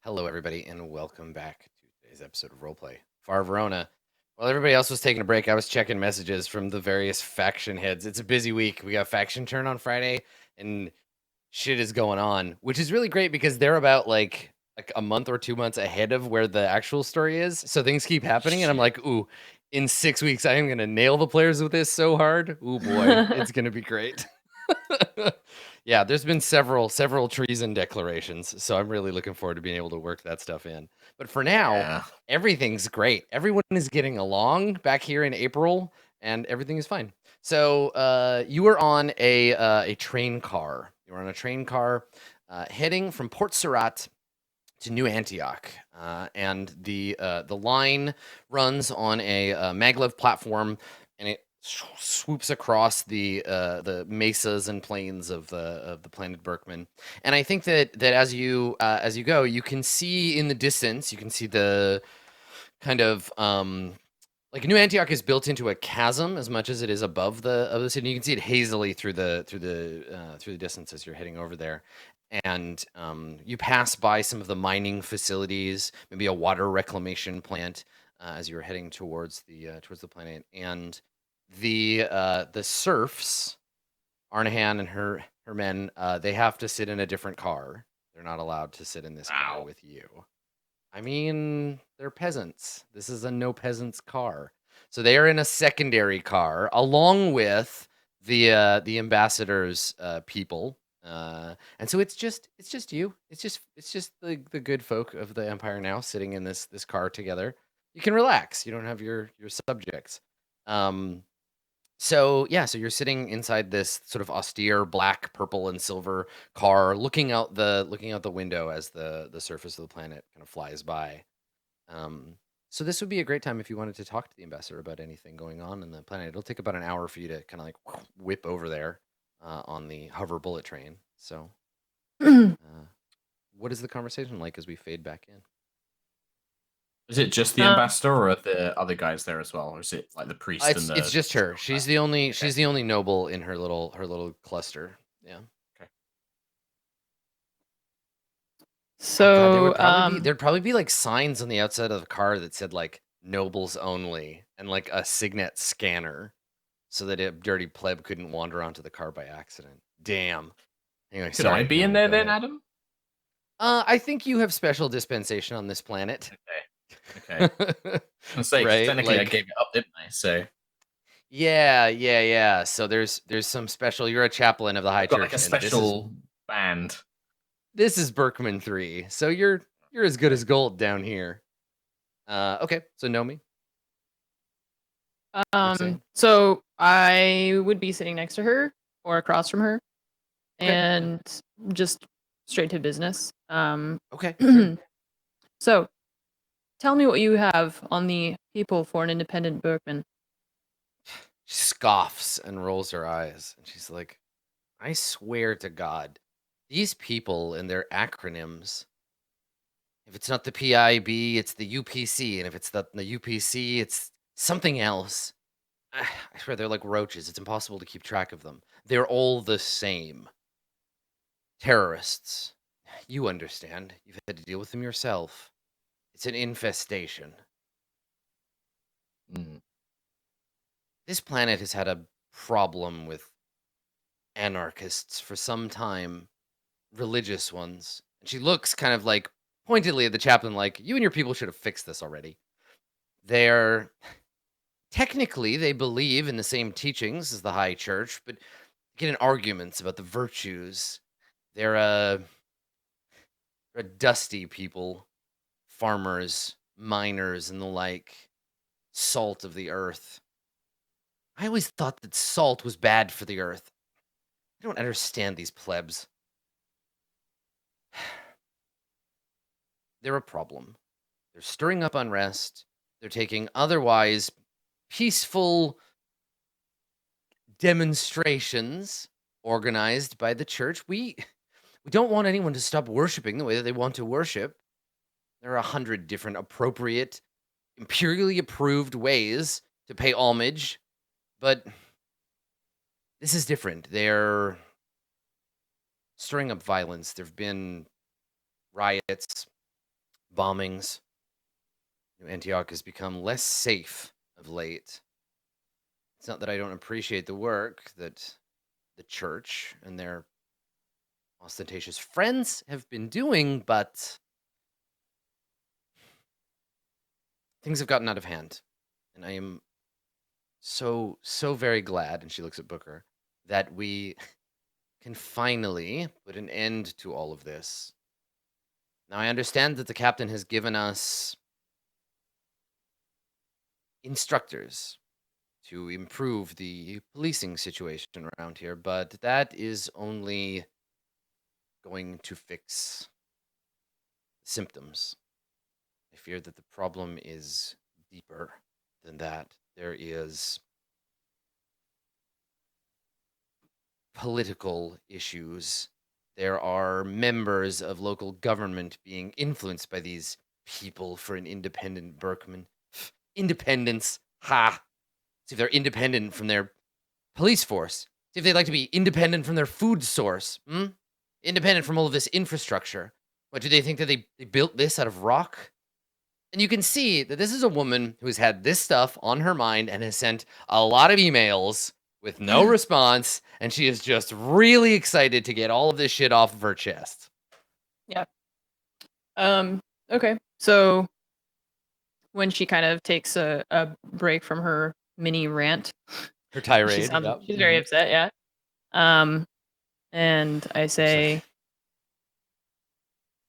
Hello, everybody, and welcome back to today's episode of Roleplay. Far Verona. While everybody else was taking a break, I was checking messages from the various faction heads. It's a busy week. We got faction turn on Friday, and shit is going on, which is really great because they're about like a month or 2 months ahead of where the actual story is. So things keep happening, and I'm like, ooh, in 6 weeks, I am gonna nail the players with this so hard. Ooh boy, it's gonna be great. Yeah, there's been several treason declarations, so I'm really looking forward to being able to work that stuff in. But for now, everything's great. Everyone is getting along back here in April, and everything is fine. So you were on a train car. You were on a train car heading from Port Surat to New Antioch, and the line runs on a maglev platform, and it swoops across the mesas and plains of the planet Berkman. And I think that as you go, you can see in the distance, you can see the kind of like New Antioch is built into a chasm as much as it is above the city. You can see it hazily through the distance as you're heading over there. And you pass by some of the mining facilities, maybe a water reclamation plant, as you were heading towards the planet. And the serfs, Arnahan and her men, they have to sit in a different car. They're not allowed to sit in this car with you. I mean, they're peasants. This is a no peasants car. So they are in a secondary car along with the ambassador's people. And so it's just you. It's just the good folk of the empire now sitting in this car together. You can relax. You don't have your subjects. So yeah, so you're sitting inside this sort of austere black, purple, and silver car, looking out the window as the surface of the planet kind of flies by. So this would be a great time if you wanted to talk to the ambassador about anything going on in the planet. It'll take about an hour for you to kind of like whip over there on the hover bullet train. So, what is the conversation like as we fade back in? Is it just the ambassador, or are the other guys there as well, or is it like the priest and the? It's just her. She's the only noble in her little cluster. Yeah. Okay. So God, there'd probably be like signs on the outside of the car that said like nobles only and like a signet scanner so that a dirty pleb couldn't wander onto the car by accident. Damn. Anyway, Could I be in there then, Adam? I think you have special dispensation on this planet. Okay. I'm saying right? technically like, I gave it up, didn't I? So yeah. So there's some special. You're a chaplain of the High I've got Church, like a special band. This is Berkman 3, so you're as good as gold down here. Okay, so know me. So I would be sitting next to her or across from her, and just straight to business. Okay. So, tell me what you have on the people for an independent Berkman. She scoffs and rolls her eyes, and she's like, I swear to God, these people and their acronyms, if it's not the PIB, it's the UPC, and if it's the UPC, it's something else. I swear they're like roaches. It's impossible to keep track of them. They're all the same. Terrorists. You understand. You've had to deal with them yourself. It's an infestation. This planet has had a problem with anarchists for some time, religious ones. And she looks kind of like pointedly at the chaplain like, you and your people should have fixed this already. They're technically, they believe in the same teachings as the High Church, but get in arguments about the virtues. They're a dusty people, farmers, miners, and the like, salt of the earth. I always thought that salt was bad for the earth. I don't understand these plebs. They're a problem. They're stirring up unrest. They're taking otherwise peaceful demonstrations organized by the church. We don't want anyone to stop worshiping the way that they want to worship. There are 100 different appropriate, imperially approved ways to pay homage, but this is different. They're stirring up violence. There have been riots, bombings. New Antioch has become less safe of late. It's not that I don't appreciate the work that the church and their ostentatious friends have been doing, but things have gotten out of hand. And I am so very glad, and she looks at Booker, that we can finally put an end to all of this. Now, I understand that the captain has given us instructors to improve the policing situation around here, but that is only going to fix symptoms. I fear that the problem is deeper than that. There is political issues. There are members of local government being influenced by these people for an independent Berkman. Independence. Ha! See if they're independent from their police force. See if they'd like to be independent from their food source. Independent from all of this infrastructure. What, do they think that they built this out of rock? And you can see that this is a woman who's had this stuff on her mind and has sent a lot of emails with no response, and she is just really excited to get all of this shit off of her chest. Yeah. Okay. So when she kind of takes a break from her mini rant, Her tirade. she's very upset, yeah. And I say,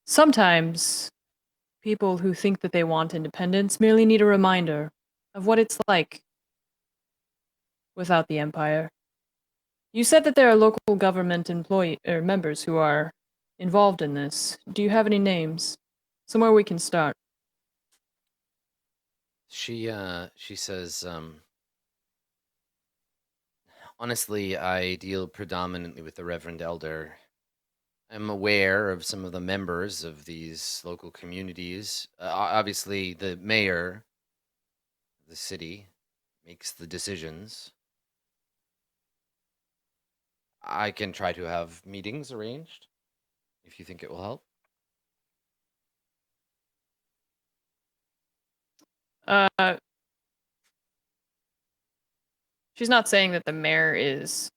sometimes people who think that they want independence merely need a reminder of what it's like without the Empire. You said that there are local government members who are involved in this. Do you have any names? Somewhere we can start. She says, honestly, I deal predominantly with the Reverend Elder. I'm aware of some of the members of these local communities. Obviously, the mayor of the city makes the decisions. I can try to have meetings arranged if you think it will help. She's not saying that the mayor is.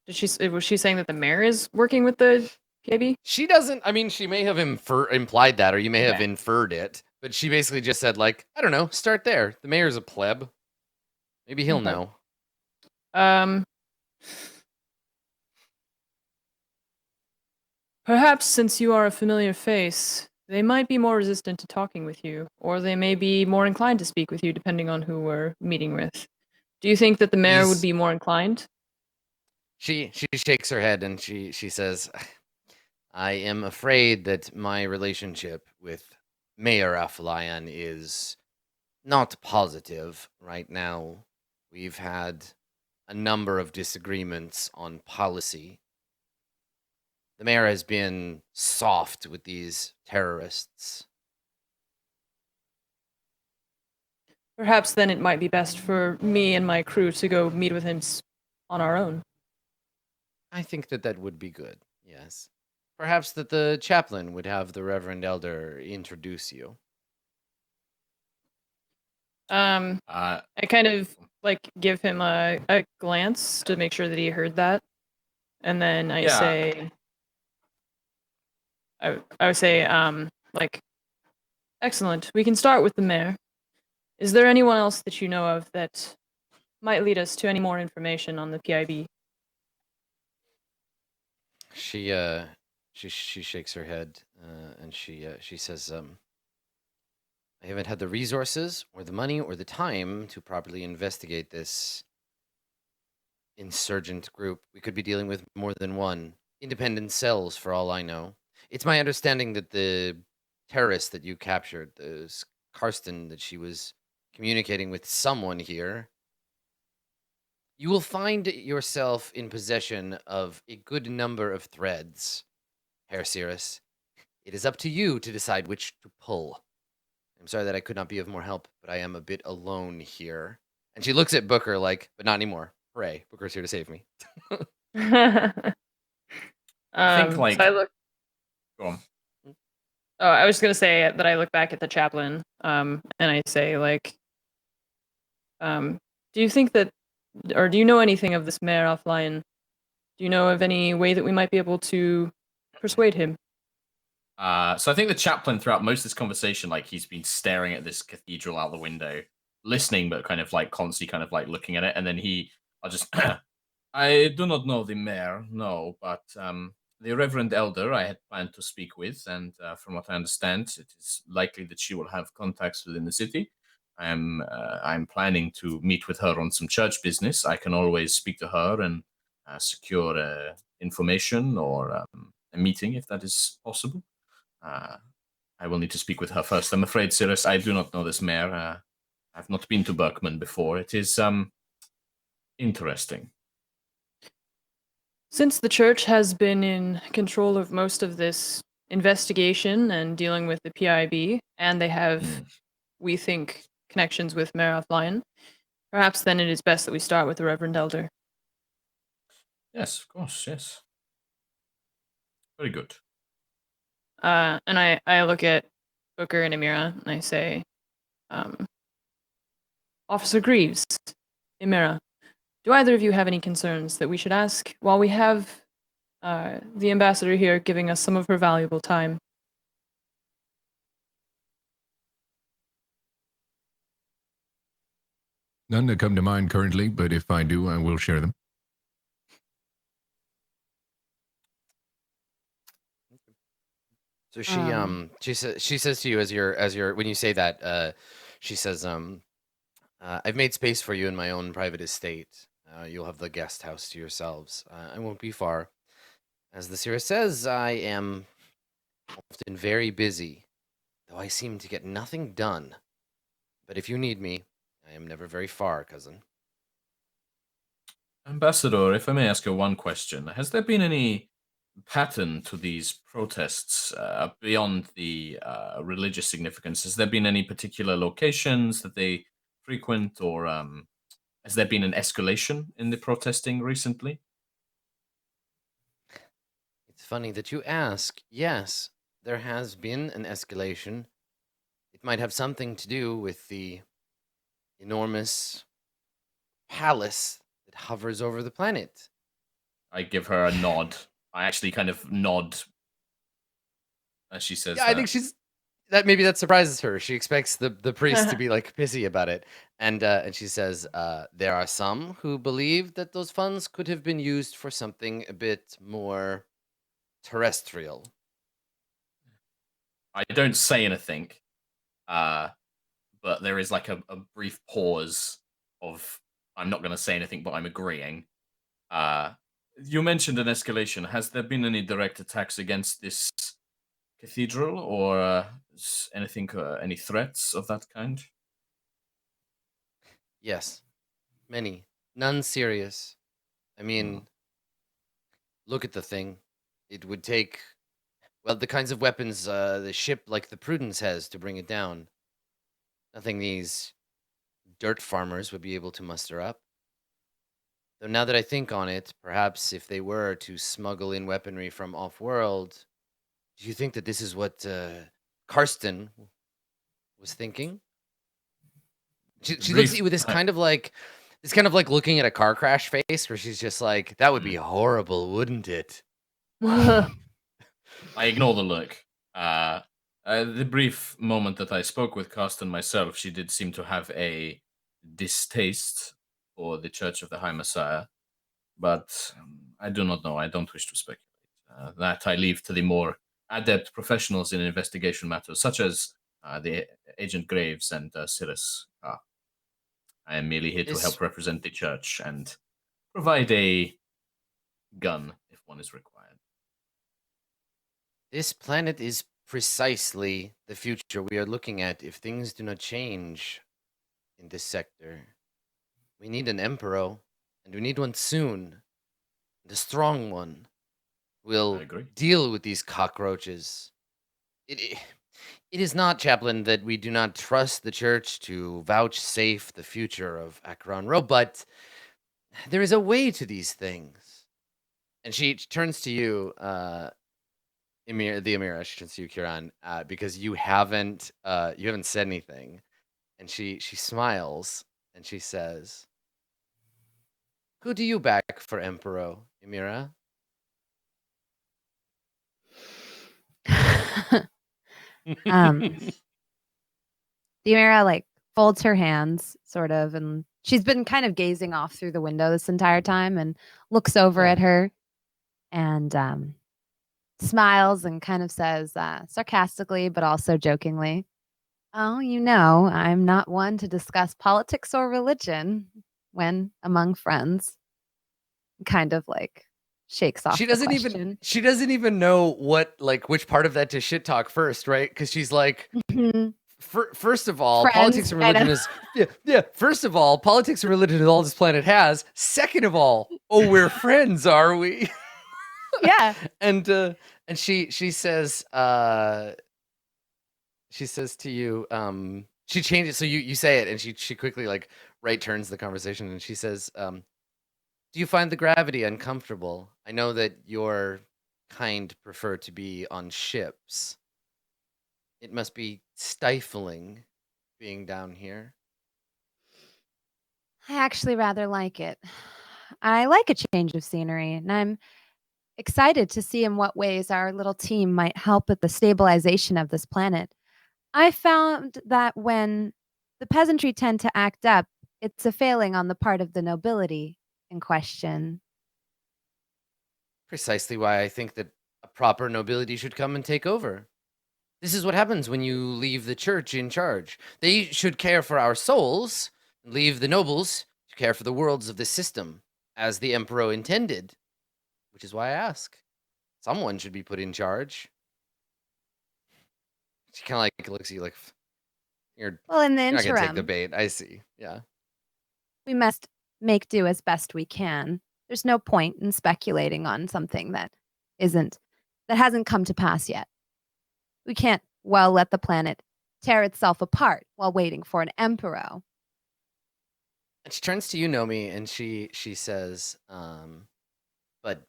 Was she saying that the mayor is working with the PIB? She doesn't. I mean, she may have implied that, or you may have inferred it. But she basically just said, like, I don't know, start there. The mayor's a pleb. Maybe he'll know. Perhaps since you are a familiar face, they might be more resistant to talking with you, or they may be more inclined to speak with you, depending on who we're meeting with. Do you think that the mayor would be more inclined? She shakes her head and she says, I am afraid that my relationship with Mayor Afalayan is not positive right now. We've had a number of disagreements on policy. The mayor has been soft with these terrorists. Perhaps then it might be best for me and my crew to go meet with him on our own. I think that would be good, yes. Perhaps that the chaplain would have the Reverend Elder introduce you. I kind of give him a glance to make sure that he heard that, and then I say, I would say, excellent. We can start with the mayor. Is there anyone else that you know of that might lead us to any more information on the PIB? She shakes her head and she says, I haven't had the resources or the money or the time to properly investigate this insurgent group. We could be dealing with more than one. Independent cells, for all I know. It's my understanding that the terrorist that you captured, the Karsten, that she was communicating with someone here. You will find yourself in possession of a good number of threads, Herr Cirrus. It is up to you to decide which to pull. I'm sorry that I could not be of more help, but I am a bit alone here. And she looks at Booker like, but not anymore. Hooray, Booker's here to save me. I think, so I look. Go on. Oh, I was gonna say that I look back at the chaplain, and I say, like, do you think that, or do you know anything of this mayor offline? Do you know of any way that we might be able to persuade him? So I think the chaplain throughout most of this conversation, like he's been staring at this cathedral out the window, listening, but kind of like constantly kind of like looking at it. And then I'll just, I do not know the mayor, no, but the Reverend Elder I had planned to speak with, and from what I understand, it is likely that she will have contacts within the city. I'm planning to meet with her on some church business. I can always speak to her and secure information or a meeting if that is possible. I will need to speak with her first. I'm afraid, Cyrus, I do not know this mayor. I've not been to Berkman before. It is interesting. Since the church has been in control of most of this investigation and dealing with the PIB, and they have, we think, connections with Mayor offline, perhaps then it is best that we start with the Reverend Elder. Yes, of course, yes. Very good. And I look at Booker and Amira, and I say, Officer Greaves, Amira, do either of you have any concerns that we should ask while we have the ambassador here giving us some of her valuable time? None that come to mind currently, but if I do, I will share them. So she says to you as you're when you say that, she says, I've made space for you in my own private estate. You'll have the guest house to yourselves. I won't be far. As the seer says, I am often very busy, though I seem to get nothing done. But if you need me, I am never very far, cousin. Ambassador, if I may ask you one question, has there been any pattern to these protests beyond the religious significance? Has there been any particular locations that they frequent, or has there been an escalation in the protesting recently? It's funny that you ask. Yes, there has been an escalation. It might have something to do with the enormous palace that hovers over the planet. I give her a nod. I actually kind of nod as she says Yeah, that. I think maybe that surprises her. She expects the priest to be like pissy about it, and she says there are some who believe that those funds could have been used for something a bit more terrestrial. I don't say anything, but there is like a brief pause of I'm not going to say anything, but I'm agreeing. You mentioned an escalation. Has there been any direct attacks against this cathedral, or anything, any threats of that kind? Yes, many, none serious. I mean, look at the thing. It would take, well, the kinds of weapons the ship like the Prudence has to bring it down. Nothing these dirt farmers would be able to muster up. Though now that I think on it, perhaps if they were to smuggle in weaponry from off-world, do you think that this is what Karsten was thinking? She looks at you with this kind of like looking at a car crash face, where she's just like, "That would be horrible, wouldn't it?" I ignore the look. The brief moment that I spoke with Karsten myself, she did seem to have a distaste for the Church of the High Messiah, but I do not know. I don't wish to speculate. That I leave to the more adept professionals in investigation matters, such as the Agent Graves and Cyrus. I am merely here to This- help represent the church and provide a gun if one is required. This planet is precisely the future we are looking at if things do not change in this sector. We need an emperor, and we need one soon. And a strong one will agree. deal with these cockroaches. It is not, Chaplain, that we do not trust the church to vouchsafe the future of Akron Row, but there is a way to these things. And she turns to you, The Emira, she turns to you, Kieran, because you haven't said anything, and she smiles and she says, "Who do you back for Emperor, Emira?" um, the Emira like folds her hands, sort of, and she's been kind of gazing off through the window this entire time, and looks over Yeah. at her, and smiles and kind of says, sarcastically but also jokingly, "Oh, I'm not one to discuss politics or religion when among friends." Kind of like shakes off She the doesn't even know which part of that to shit talk first, right? Because she's like, question. first of all, Friends, politics and I religion know. is yeah. First of all, politics and religion is all this planet has. Second of all, oh, we're friends, are we? Yeah. And she says to you, she changes, so you say it, and she quickly like right turns the conversation, and she says, "Do you find the gravity uncomfortable? I know that your kind prefer to be on ships. It must be stifling being down here." I actually rather like it. I like a change of scenery, and I'm excited to see in what ways our little team might help with the stabilization of this planet. I found that when the peasantry tend to act up, it's a failing on the part of the nobility in question. Precisely why I think that a proper nobility should come and take over. This is what happens when you leave the church in charge. They should care for our souls, and leave the nobles to care for the worlds of the system, as the emperor intended. Which is why I ask. Someone should be put in charge. She kind of like looks at you like, you're Well, in the not gonna take the interim, bait. I see. Yeah. we must make do as best we can. There's no point in speculating on something that hasn't come to pass yet. We can't let the planet tear itself apart while waiting for an emperor. And she turns to you, Nomi, and she says, but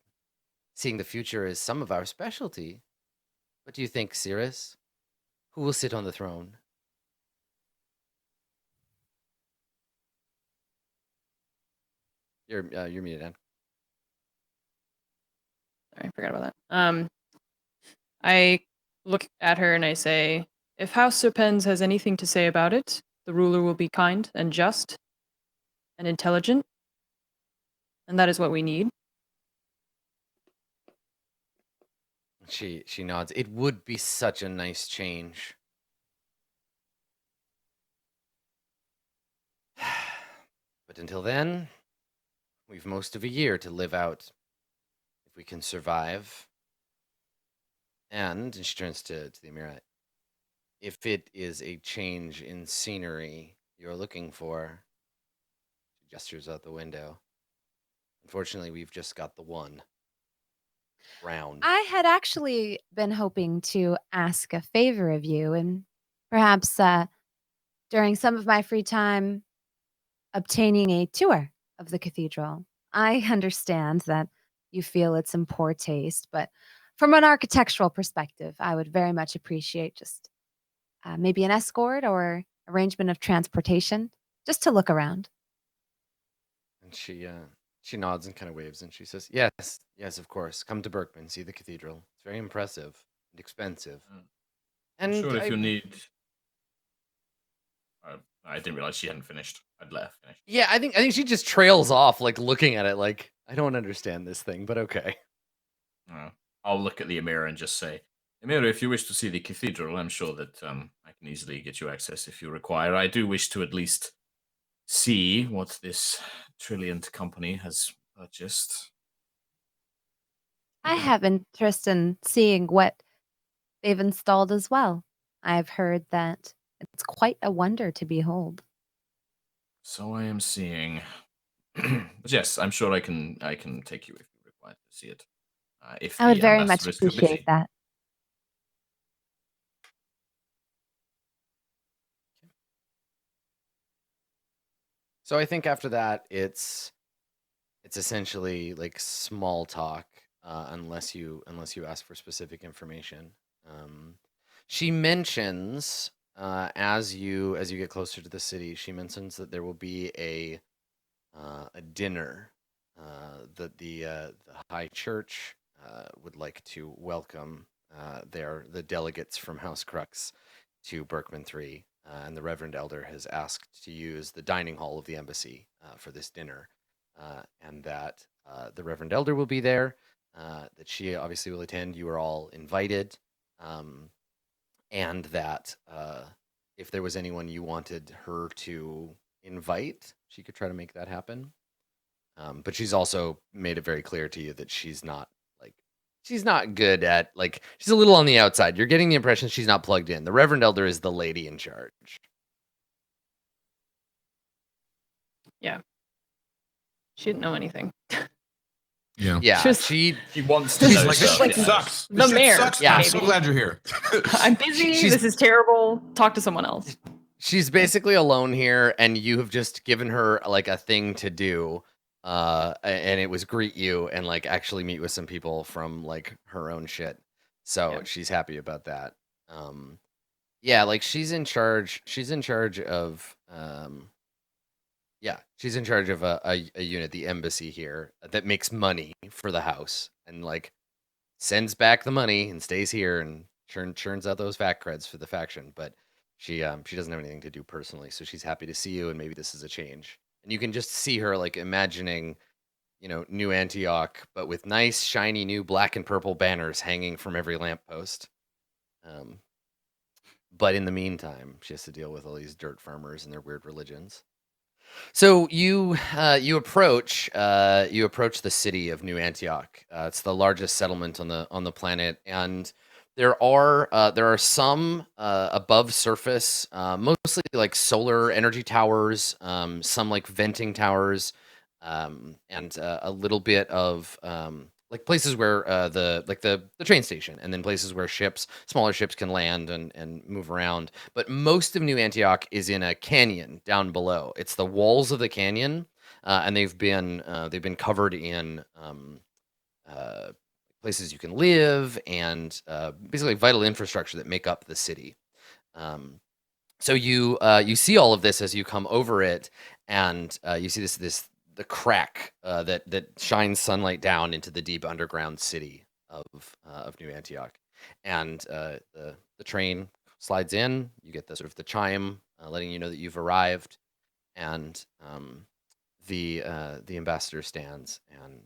seeing the future is some of our specialty. What do you think, Cirrus? Who will sit on the throne? You're muted, Anne. Sorry, I forgot about that. I look at her and I say, if House Serpens has anything to say about it, the ruler will be kind and just and intelligent, and that is what we need. She nods. It would be such a nice change. But until then, we've most of a year to live out, if we can survive. And she turns to the Emira, if it is a change in scenery you're looking for, she gestures out the window. Unfortunately, we've just got the one round. I had actually been hoping to ask a favor of you, and perhaps during some of my free time, obtaining a tour of the cathedral. I understand that you feel it's in poor taste, but from an architectural perspective, I would very much appreciate just maybe an escort or arrangement of transportation just to look around. And she nods and kind of waves, and she says, yes, of course. Come to Berkman, see the cathedral. It's very impressive and expensive. I'm And sure if you need... I didn't realize she hadn't finished. I'd let her finish. Yeah, I think she just trails off, like looking at it, like I don't understand this thing, but okay. I'll look at the Emira and just say, Emira, if you wish to see the cathedral, I'm sure that I can easily get you access if you require. I do wish to at least see what this Trilliant company has purchased. I have interest in seeing what they've installed as well. I've heard that it's quite a wonder to behold. So I am seeing. But yes, I'm sure I can take you if you require to see it. If I would the very much ambassador is too busy. appreciate that. So I think after that, it's essentially like small talk unless you ask for specific information. She mentions as you get closer to the city, she mentions that there will be a dinner that the High Church would like to welcome the delegates from House Crux to Berkman 3, and the Reverend Elder has asked to use the dining hall of the embassy for this dinner, and that the Reverend Elder will be there, that she obviously will attend. You are all invited, and that if there was anyone you wanted her to invite, she could try to make that happen. But she's also made it very clear to you that she's not good at, like, she's a little on the outside. You're getting the impression she's not plugged in. The Reverend Elder is the lady in charge. Yeah. She didn't know anything. Yeah. Yeah, Just- she wants to She's know like, this stuff. shit sucks. The This shit mayor, sucks. Yeah. I'm so maybe. glad you're here. I'm busy. She's- This is terrible. Talk to someone else. she's basically alone here, and you have just given her like a thing to do, and it was greet you and like actually meet with some people from like her own shit. So Yeah. she's happy about that. Yeah, like she's in charge of she's in charge of a unit, the embassy here, that makes money for the house and like sends back the money and stays here and churns out those fact creds for the faction. But she doesn't have anything to do personally, so she's happy to see you, and maybe this is a change. And you can just see her like imagining, New Antioch, but with nice shiny new black and purple banners hanging from every lamppost. But in the meantime, she has to deal with all these dirt farmers and their weird religions. So you approach the city of New Antioch. It's the largest settlement on the planet, and there are some above surface, mostly like solar energy towers, some like venting towers, and a little bit of like places where the train station, and then places where smaller ships can land and move around. But most of New Antioch is in a canyon down below. It's the walls of the canyon, and they've been covered in places you can live, and basically vital infrastructure that make up the city. So you see all of this as you come over it, and you see the crack that shines sunlight down into the deep underground city of New Antioch, and the train slides in. You get the sort of the chime letting you know that you've arrived, and the ambassador stands and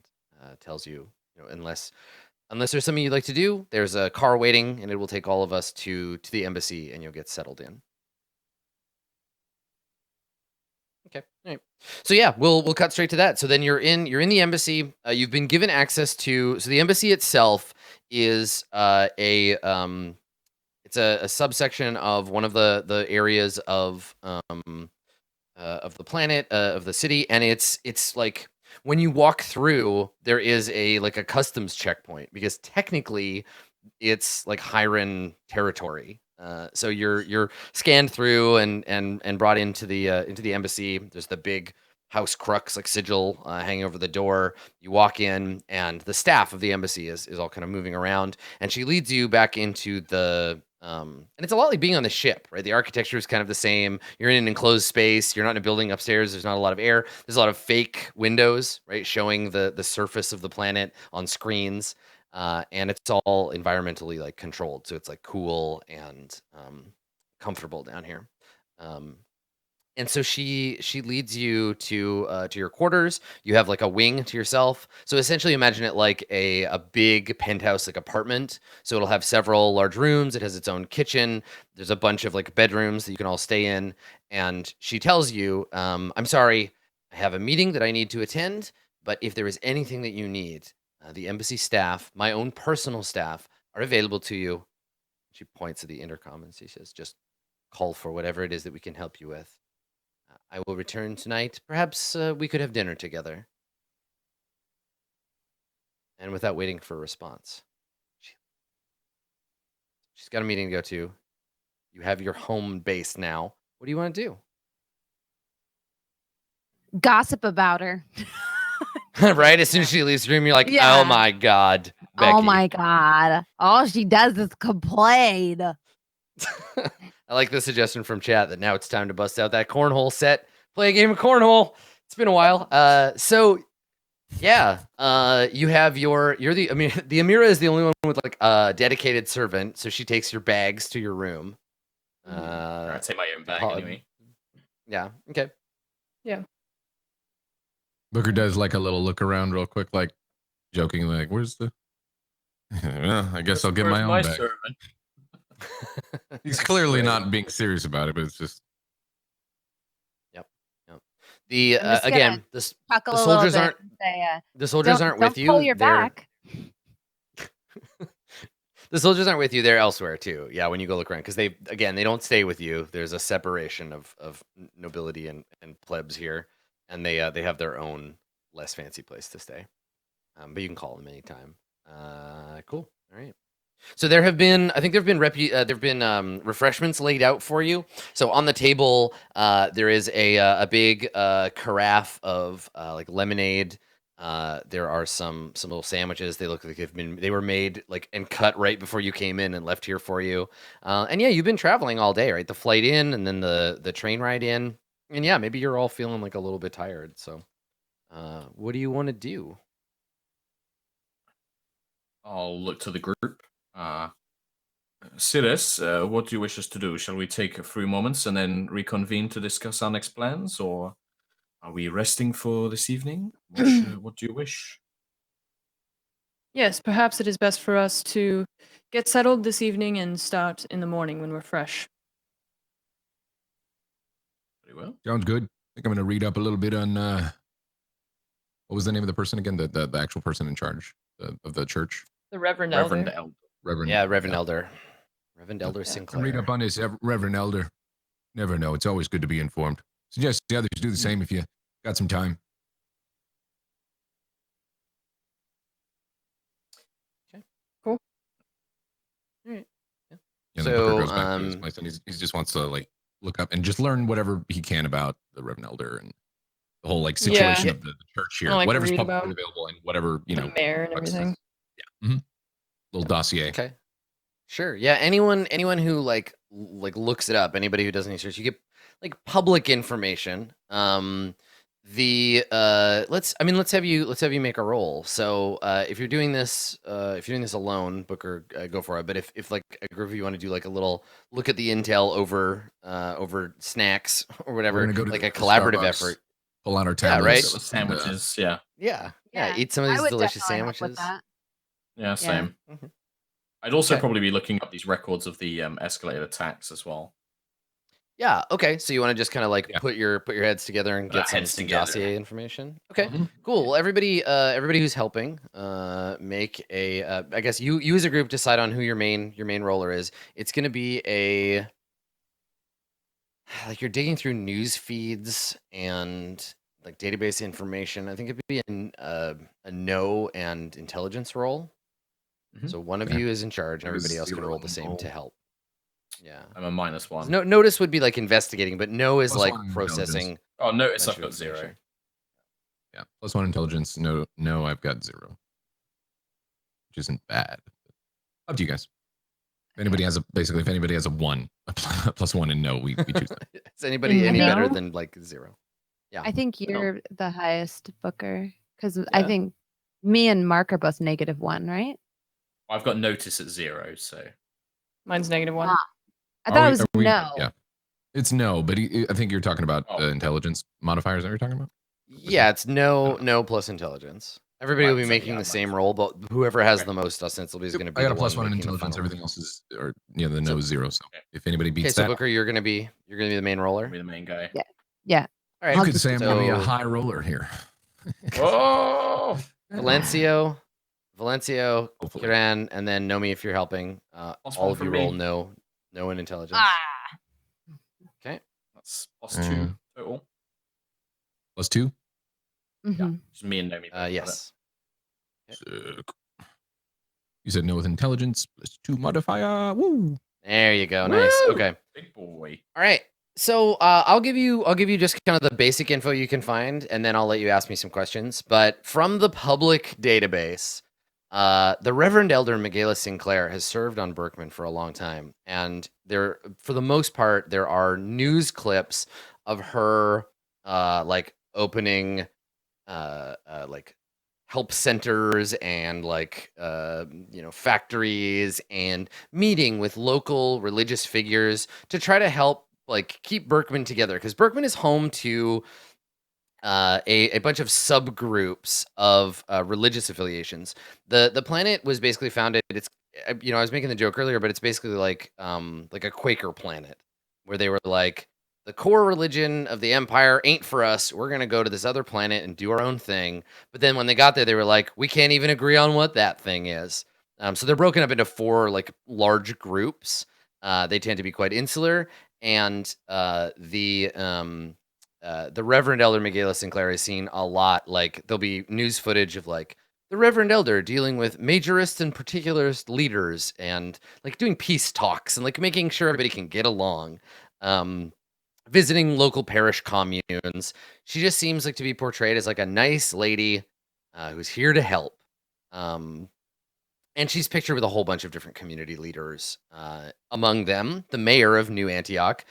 tells you, unless there's something you'd like to do, there's a car waiting, and it will take all of us to the embassy, and you'll get settled in. Okay. All right. So yeah, we'll cut straight to that. So then you're in the embassy. You've been given access to. So the embassy itself is it's a subsection of one of the areas of the planet, of the city, and it's like when you walk through, there is a customs checkpoint, because technically it's like Hiran territory. So you're scanned through and brought into the embassy. There's the big House Crux sigil hanging over the door. You walk in, and the staff of the embassy is all kind of moving around, and she leads you back into the and it's a lot like being on the ship, right? The architecture is kind of the same. You're in an enclosed space. You're not in a building upstairs. There's not a lot of air. There's a lot of fake windows, right, showing the surface of the planet on screens. And it's all environmentally controlled, so it's cool and comfortable down here. And so she leads you to your quarters. You have a wing to yourself. So essentially, imagine it like a big penthouse apartment. So it'll have several large rooms. It has its own kitchen. There's a bunch of bedrooms that you can all stay in. And she tells you, "I'm sorry, I have a meeting that I need to attend. But if there is anything that you need, the embassy staff, my own personal staff, are available to you." She points to the intercom and she says, "Just call for whatever it is that we can help you with. I will return tonight. Perhaps we could have dinner together." And without waiting for a response, she's got a meeting to go to. You have your home base now. What do you want to do? Gossip about her. Right? As soon as she leaves the room, you're like, Yeah. oh my God, Becky. Oh my God. All she does is complain. I like the suggestion from chat that now it's time to bust out that cornhole set, play a game of cornhole. It's been a while. So yeah, you're the Amira is the only one with like a dedicated servant, so she takes your bags to your room. I take my own bag anyway. Yeah. Okay. Booker does like a little look around real quick, like joking, like, "Where's the?" Well, I guess I'll get my own bag. servant? He's clearly not being serious about it, but it's just. Yep. The I'm just gonna again, Chuckle the a little soldiers bit aren't and say, the soldiers don't aren't with you. pull your They're- back. The soldiers aren't with you. They're elsewhere too. Yeah, when you go look around, because they don't stay with you. There's a separation of nobility and plebs here, and they have their own less fancy place to stay. But you can call them anytime. Cool. All right. So there have been refreshments laid out for you. So on the table, there is a big carafe of like lemonade. There are some little sandwiches. They look like they were made like and cut right before you came in and left here for you. And yeah, you've been traveling all day, right? The flight in and then the train ride in. And yeah, maybe you're all feeling like a little bit tired. So what do you want to do? I'll look to the group. Siris, what do you wish us to do? Shall we take a few moments and then reconvene to discuss our next plans, or are we resting for this evening? What do you wish? Yes, perhaps it is best for us to get settled this evening and start in the morning when we're fresh. Very well. Sounds good. I think I'm going to read up a little bit on what was the name of the person again? The actual person in charge of the church. The Reverend Reverend Elder. Elder. Reverend. Yeah, Reverend Elder. Reverend Elder Yeah. Sinclair. Read up on this, Reverend Elder. Never know. It's always good to be informed. Suggest the others do the same if you got some time. Cool. All right. Yeah. And then Booker So, goes back to his place and he just wants to like look up and just learn whatever he can about the Reverend Elder and the whole like situation Yeah. of the church here. I'll, like, Whatever's read publicly about available and whatever, you the know. mayor and practices. everything. Yeah. Little dossier. Okay. Sure. Yeah. Anyone who like looks it up, anybody who does any research, you get like public information. Let's have you make a roll. So if you're doing this alone, Booker, go for it. But if like a group of you want to do like a little look at the intel over snacks or whatever, We're gonna go to like the a collaborative Starbucks, effort. pull out our Yeah, tablets. right? Sandwiches, yeah. Yeah. Yeah, Eat some of I these would delicious definitely help with sandwiches. that. Yeah, same. Mhm. I'd also Okay. probably be looking up these records of the escalated attacks as well. Yeah. Okay. So you want to just kind of like Yeah. put your heads together and Put our get some heads together. dossier information. Okay. Mhm. Cool. Well, everybody who's helping, make a. I guess you as a group decide on who your main roller is. It's going to be a. Like you're digging through news feeds and like database information. I think it'd be a know and intelligence roll. Mhm. So one of Okay. you is in charge, and I was everybody else can 0 roll the and same roll. to help. Yeah. I'm a -1. No, notice would be like investigating, but no is Plus like 1 processing. Oh, notice bunch I've of got 0. information. Yeah. +1 intelligence. No, I've got 0. Which isn't bad. Up to you guys. If anybody has a 1, a +1 and no, we choose them. Is anybody In any better no? than like 0? Yeah. I think I don't- you're the highest, Booker, because I Yeah. think me and Mark are both -1, right? I've got notice at 0, so Mine's -1. Ah. I thought it was Are we- no. Yeah. It's no, but I think you're talking about Oh. the intelligence modifiers that you're talking about. Yeah, it's no plus intelligence. Everybody will be Right, so, making yeah, the I'm same not- roll, but whoever has Okay. the most ostensibly is going to be I got the a +1 one in making the intelligence. final Everything roll. else is, or yeah, the no is 0. So Okay. if anybody Okay, beats so that, Booker, you're gonna be the main roller. I'll be the main guy. Yeah. All right. you could say I'm going to be a so high roller here. Oh! Valencio, Hopefully. Kiran, and then Nomi if you're helping. Plus All one of for you me. roll no in intelligence. Ah. Okay. That's +2 total. +2. Mhm. Just me and Nomi. both got it. Yes. Sick. You said no with intelligence +2 modifier. Woo. There you go. Nice. Woo! Okay. Big boy. All right. So I'll give you just kind of the basic info you can find, and then I'll let you ask me some questions. But from the public database, the Reverend Elder Michaela Sinclair has served on Berkman for a long time, and there, for the most part, there are news clips of her like opening like help centers and like factories and meeting with local religious figures to try to help like keep Berkman together, because Berkman is home to a bunch of subgroups of religious affiliations. The planet was basically founded. It's I was making the joke earlier, but it's basically like a Quaker planet, where they were like, the core religion of the empire ain't for us. We're gonna go to this other planet and do our own thing. But then when they got there, they were like, we can't even agree on what that thing is. So they're broken up into 4 like large groups. They tend to be quite insular, and the Reverend Elder Michaela Sinclair is seen a lot. Like, there'll be news footage of like the Reverend Elder dealing with majorist and particularist leaders and like doing peace talks and like making sure everybody can get along. Visiting local parish communes. She just seems like to be portrayed as like a nice lady who's here to help. And she's pictured with a whole bunch of different community leaders. Among them, the mayor of New Antioch,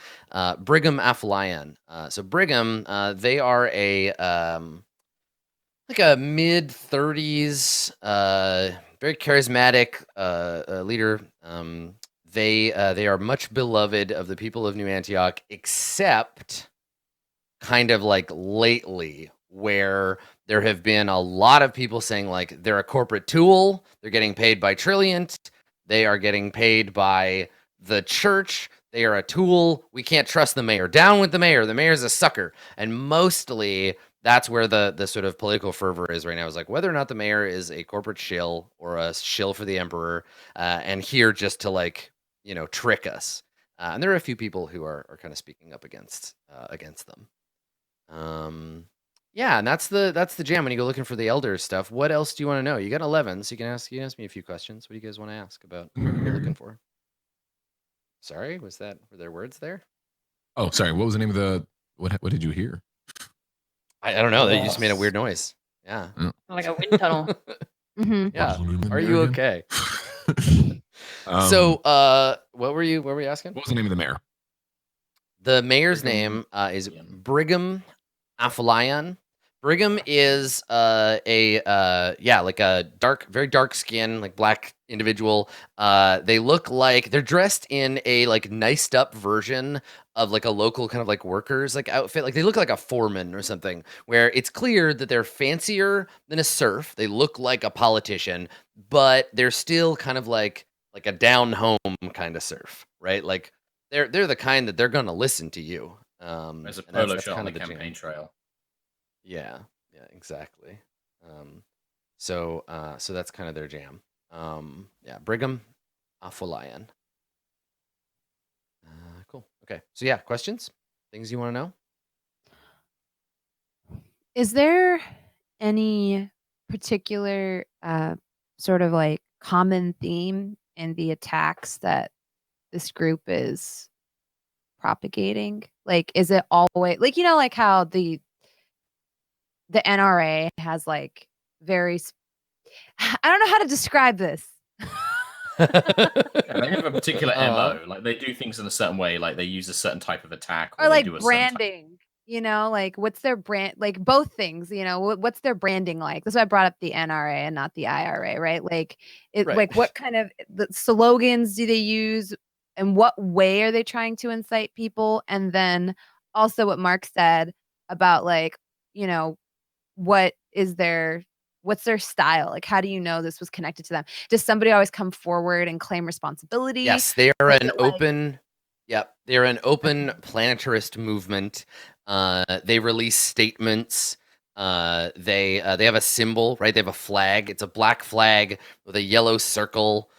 Brigham Afolayan. So Brigham, they are a like a mid-30s, very charismatic leader. They are much beloved of the people of New Antioch, except kind of like lately, where there have been a lot of people saying like they're a corporate tool, they're getting paid by Trilliant, they are getting paid by the church, they are a tool, we can't trust the mayor, down with the mayor's a sucker. And mostly that's where the sort of political fervor is right now, is like whether or not the mayor is a corporate shill or a shill for the emperor, and here just to like trick us. And there are a few people who are kind of speaking up against them. Yeah, and that's the jam when you go looking for the elder stuff. What else do you want to know? You got 11, so you can ask me a few questions. What do you guys want to ask about what you're looking for? Sorry, were there words there? Oh, sorry. What was the name of the what did you hear? I don't know. You just made a weird noise. Yeah. Like a wind tunnel. Yeah. Are you okay? Um, So, what were you asking? What was the name of the mayor? The mayor's name is Brigham Afolayan. Brigham is like a very dark skin, like black individual. They look like they're dressed in a like niced up version of like a local kind of like workers like outfit. Like they look like a foreman or something, where it's clear that they're fancier than a serf. They look like a politician, but they're still kind of like a down home kind of serf, right? Like they're the kind that they're gonna listen to you. There's a and polo that's shot on kind the of campaign trail. Yeah, exactly. So that's kind of their jam. Yeah, Brigham Afolayan. Cool. Okay. So yeah, questions? Things you want to know? Is there any particular sort of like common theme in the attacks that this group is propagating? Like, is it always like like how the NRA has like very I don't know how to describe this. Yeah, they have a particular MO. Like they do things in a certain way. Like they use a certain type of attack, or they like do a certain type- branding. Like what's their brand? Like both things. What's their branding like? That's why I brought up the NRA and not the IRA, right? Like Right. like what kind of the slogans do they use, and what way are they trying to incite people? And then also what Mark said about like what's their style? Like, how do you know this was connected to them? Does somebody always come forward and claim responsibility? Yes, they are an open. Yep, they're an open Okay. planetarist movement. They release statements. They have a symbol, right? They have a flag. It's a black flag with a yellow circle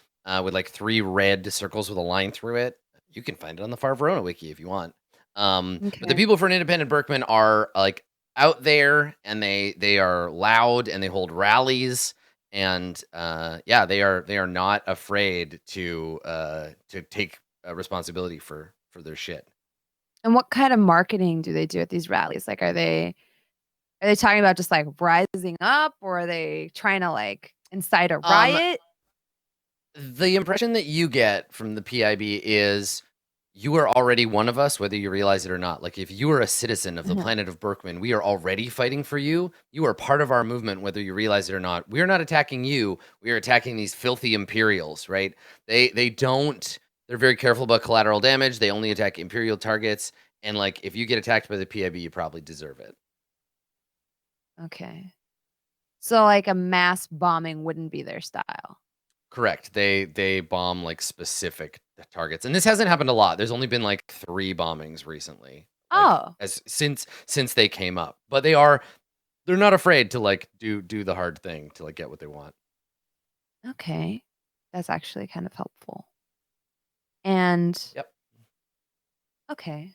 with like 3 red circles with a line through it. You can find it on the Far Verona wiki if you want. But the Okay. people for an independent Berkman are like out there, and they are loud, and they hold rallies, and they are not afraid to take responsibility for their shit. And what kind of marketing do they do at these rallies? Like, are they talking about just like rising up, or are they trying to like incite a riot? The impression that you get from the PIB is you are already one of us, whether you realize it or not. Like if you are a citizen of the planet of Berkman, we are already fighting for you. You are part of our movement, whether you realize it or not. We are not attacking you. We are attacking these filthy Imperials, right? They don't. They're very careful about collateral damage. They only attack Imperial targets. And like if you get attacked by the PIB, you probably deserve it. Okay. So like a mass bombing wouldn't be their style. Correct. They bomb like specific targets, and this hasn't happened a lot. There's only been like 3 bombings recently. Like, since they came up, but they're not afraid to like do the hard thing to like get what they want. Okay, that's actually kind of helpful. And Yep. Okay.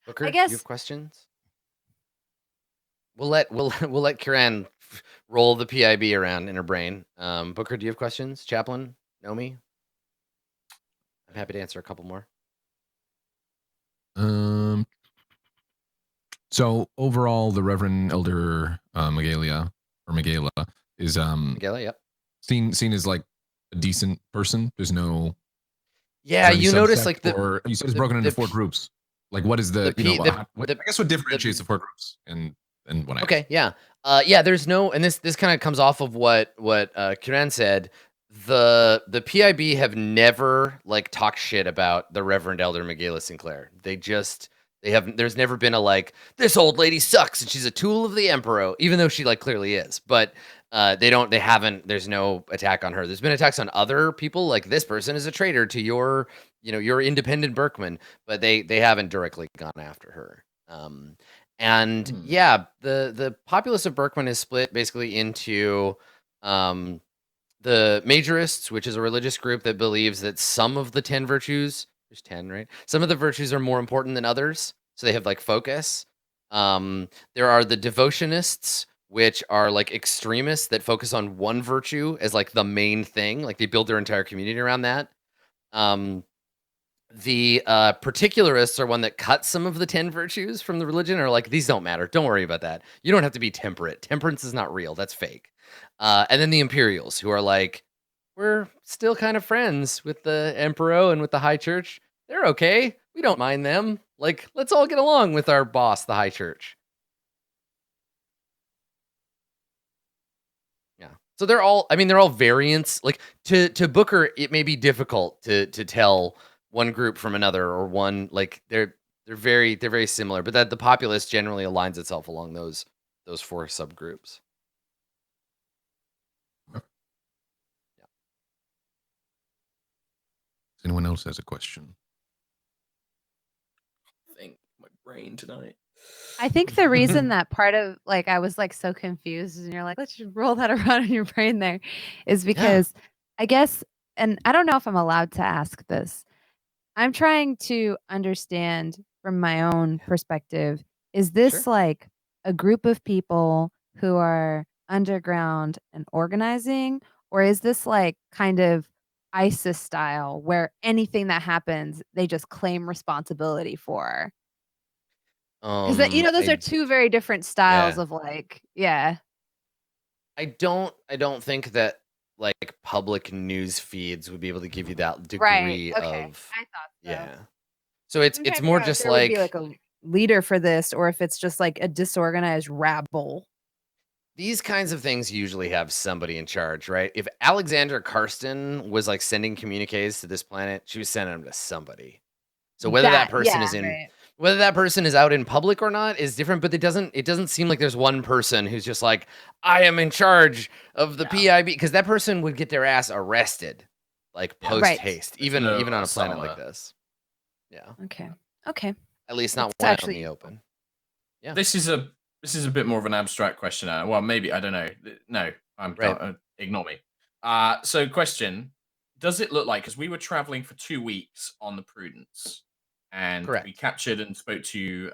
Booker, I do you guess have questions? We'll let Kiran roll the PIB around in her brain. Booker, do you have questions? Chaplain, Nomi? I'm happy to answer a couple more. So overall, the Reverend Elder Megala is Megala, yep. seen as like a decent person. There's no. Yeah, you notice like or you said it's broken into 4 groups. Like what is the I guess what differentiates the 4 groups and what? Okay, yeah. There's no, and this kind of comes off of what Kiran said. The PIB have never like talked shit about the Reverend Elder Megala Sinclair. There's never been a like, this old lady sucks and she's a tool of the Emperor, even though she like clearly is. But there's no attack on her. There's been attacks on other people, like this person is a traitor to your independent Berkman, but they haven't directly gone after her. The populace of Berkman is split basically into the Majorists, which is a religious group that believes that some of the 10 virtues, there's 10, right? Some of the virtues are more important than others, so they have like focus. There are the Devotinists, which are like extremists that focus on one virtue as like the main thing, like they build their entire community around that. The particularists are one that cuts some of the 10 virtues from the religion, or like, these don't matter. Don't worry about that. You don't have to be temperate. Temperance is not real. That's fake. And then the Imperials, who are like, we're still kind of friends with the Emperor and with the High Church. They're okay. We don't mind them. Like, let's all get along with our boss, the High Church. Yeah. So they're all variants. Like to Booker, it may be difficult to tell one group from another, or one, like they're very similar, but that the populace generally aligns itself along those 4 subgroups. Anyone else has a question? I think my brain tonight. I think the reason that part of like I was like so confused and you're like, let's just roll that around in your brain there, is because I guess, and I don't know if I'm allowed to ask this. I'm trying to understand from my own perspective. Is this like a group of people who are underground and organizing, or is this like kind of ISIS style where anything that happens, they just claim responsibility for? Because those are 2 very different styles of like, I don't think that like public news feeds would be able to give you that degree of. I thought so. Yeah. So it's more just there would be like a leader for this, or if it's just like a disorganized rabble. These kinds of things usually have somebody in charge, right? If Alexander Karsten was like sending communiques to this planet, she was sending them to somebody. So whether that person is in whether that person is out in public or not is different, but it doesn't seem like there's one person who's just like, I am in charge of the PIB, because that person would get their ass arrested like post haste, even on a planet like this. Yeah. Okay. At least not one out in the open. Yeah. This is a bit more of an abstract question. Well, maybe, I don't know. No, ignore me. So question, does it look like, because we were traveling for 2 weeks on the Prudence, and we captured and spoke to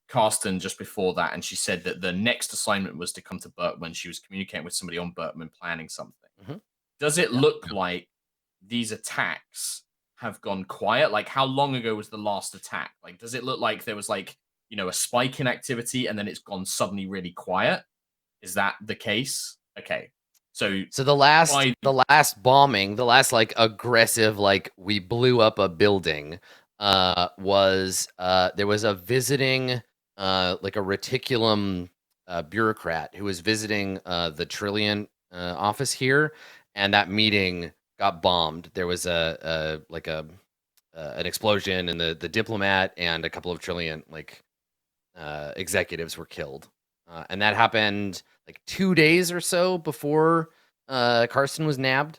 Karsten just before that, and she said that the next assignment was to come to Berkman. She was communicating with somebody on Berkman, planning something. Does it look like these attacks have gone quiet? Like, how long ago was the last attack? Like, does it look like there was like, a spike in activity and then it's gone suddenly really quiet? Is that the case? Okay. So the last bombing, the last like aggressive, like we blew up a building, was there was a visiting like a reticulum bureaucrat who was visiting the Trillion office here, and that meeting got bombed. There was an explosion, and the diplomat and a couple of Trillion like executives were killed, and that happened like 2 days or so before Carson was nabbed.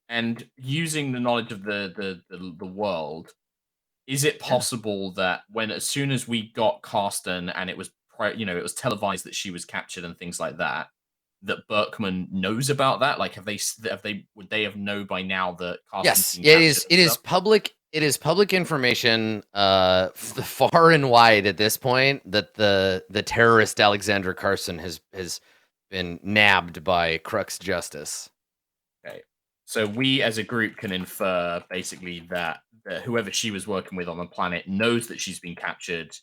And using the knowledge of the world, is it possible that as soon as we got Carsten and it was it was televised that she was captured and things like that, that Berkman knows about that? Like, would they have known by now that Carsten's Yes, been it is. captured It and is stuff? public. It is public information, far and wide at this point, that the terrorist Alexandra Carson has been nabbed by Crux Justice. Okay, so we as a group can infer basically that whoever she was working with on the planet knows that she's been captured,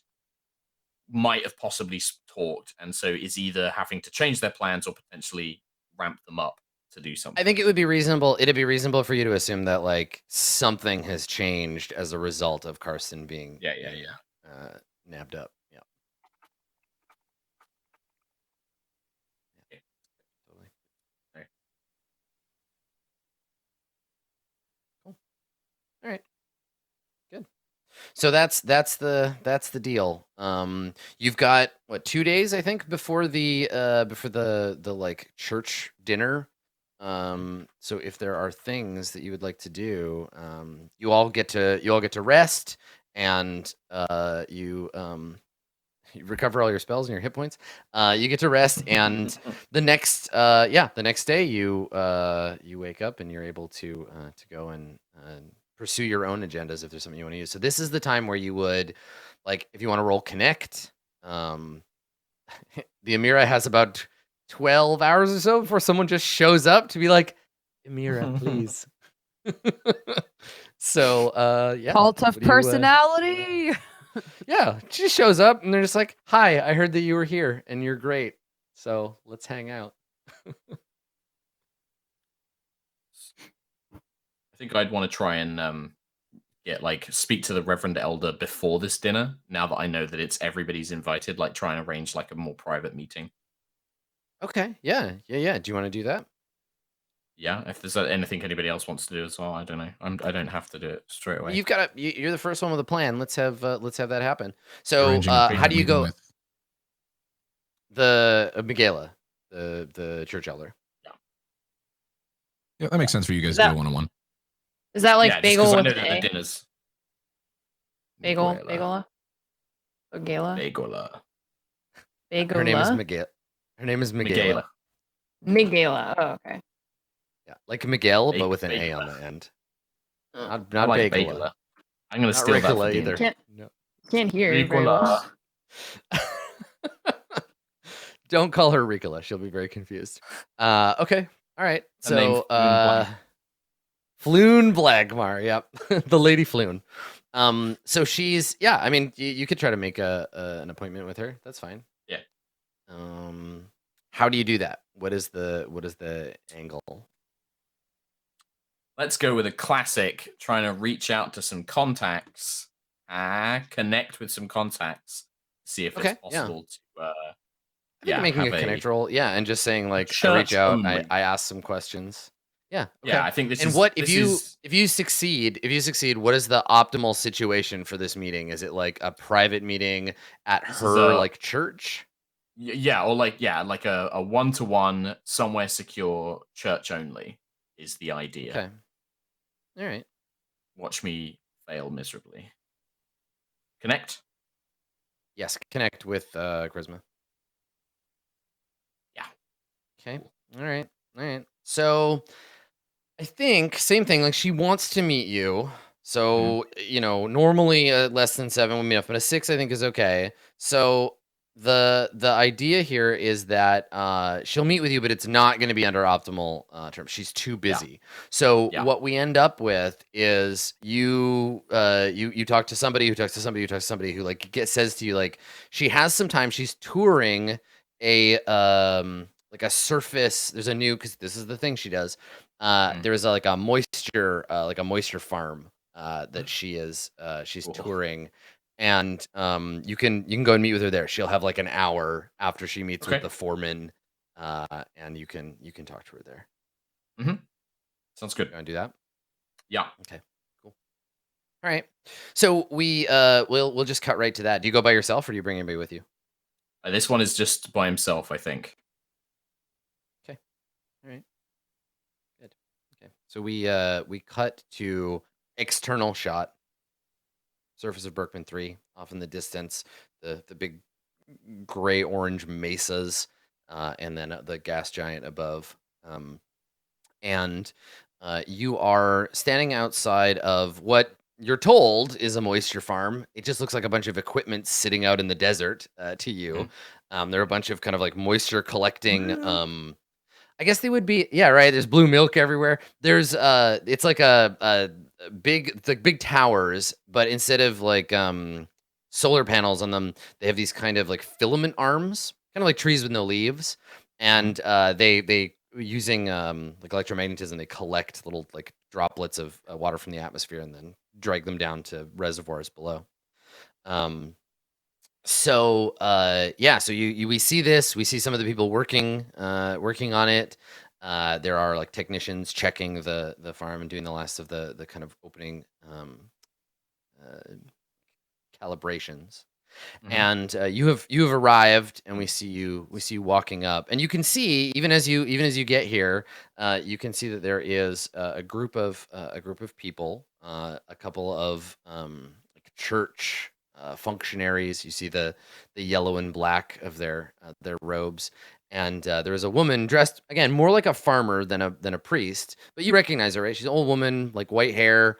might have possibly talked, and so is either having to change their plans or potentially ramp them up to do something. I think it would be reasonable. It'd be reasonable for you to assume that like something has changed as a result of Carson being nabbed up. Yeah. Okay. Totally. Okay. Cool. All right. Good. So that's the deal. You've got what, 2 days I think before the like church dinner. So if there are things that you would like to do, you all get to rest, and you recover all your spells and your hit points. You get to rest, and the next day you wake up and you're able to go and pursue your own agendas if there's something you want to use. So this is the time where you would, like, if you want to roll connect, the Amira has about 12 hours or so before someone just shows up to be like, Amira, please. So yeah. Cult of what do you, personality. Yeah, she just shows up and they're just like, hi, I heard that you were here and you're great. So let's hang out. I think I'd want to try and speak to the Reverend Elder before this dinner, now that I know that it's everybody's invited, like try and arrange like a more private meeting. Okay. Yeah. Do you want to do that? Yeah, if there's anything anybody else wants to do as well, I don't know. I don't have to do it straight away. You're the first one with a plan. Let's have that happen. So Arranging a how do you meeting go? with- The Michaela, the church elder. Yeah, that makes sense for you guys Is to that- go one-on-one. Is that like yeah, bagel just 'cause I with know an that A? the dinners. Bagel, Michaela. bagela, Bagela. bagela. Her name is Miguel. Her name is Miguela. Michaela. Miguela. Oh, okay. Yeah, like Miguel, but with an A Bagela. on the end. Oh. Not I like Bagela. Bagela. I'm gonna Not steal that for Ricola dinner. either. No. Can't hear you very well. Don't call her Ricola. She'll be very confused. Okay. All right. Her name's So Floon Blagmar. Yep. The Lady Floon. So she's, yeah, I mean, you could try to make an appointment with her. That's fine. Yeah. How do you do that? What is the angle? Let's go with a classic, trying to reach out to some contacts, connect with some contacts, see if Okay, it's possible to I think making have a connect roll, yeah, and just saying like I church reach out, only. I ask some questions. Yeah. Okay. Yeah, I think this And is what this if you is- succeed, what is the optimal situation for this meeting? Is it like a private meeting at This is her a- like church? yeah, or like a 1-to-1 somewhere secure, church only is the idea. Okay. All right. Watch me fail miserably. Connect. Yes, connect with charisma. Yeah. Okay. All right. So I think same thing. Like she wants to meet you. So normally less than 7 would be enough, but a 6 I think is okay. So the idea here is that she'll meet with you, but it's not going to be under optimal terms. She's too Yeah. busy. So Yeah. what we end up with is you talk to somebody who talks to somebody who talks to somebody who like says to you like she has some time. She's touring a like a surface. There's a new because this is the thing she does. There is like a moisture farm that she's Cool. touring. And you can go and meet with her there. She'll have like an hour after she meets with Okay. the foreman, and you can talk to her there. Sounds You good. want to do that? Yeah. Okay, cool. All right. So we'll just cut right to that. Do you go by yourself or do you bring anybody with you? This one is just by himself, I think. Okay. All right. Good. Okay. So we cut to external shot. Surface of Berkman 3 off in the distance, the big gray orange mesas, and then the gas giant above. And you are standing outside of what you're told is a moisture farm. It just looks like a bunch of equipment sitting out in the desert to you. There are a bunch of kind of like moisture collecting. I guess they would be, yeah, right. There's blue milk everywhere. There's it's like a big towers, but instead of like solar panels on them, they have these kind of like filament arms, kind of like trees with no leaves. And they using like electromagnetism, they collect little like droplets of water from the atmosphere and then drag them down to reservoirs below. So we see this. We see some of the people working on it. There are like technicians checking the farm and doing the last of the kind of opening calibrations. And you have arrived, and we see you walking up, and you can see even as you get here, you can see that there is a group of people, a couple of like church functionaries. You see the yellow and black of their robes, and there is a woman dressed again more like a farmer than a priest, but you recognize her, right? She's an old woman, like white hair.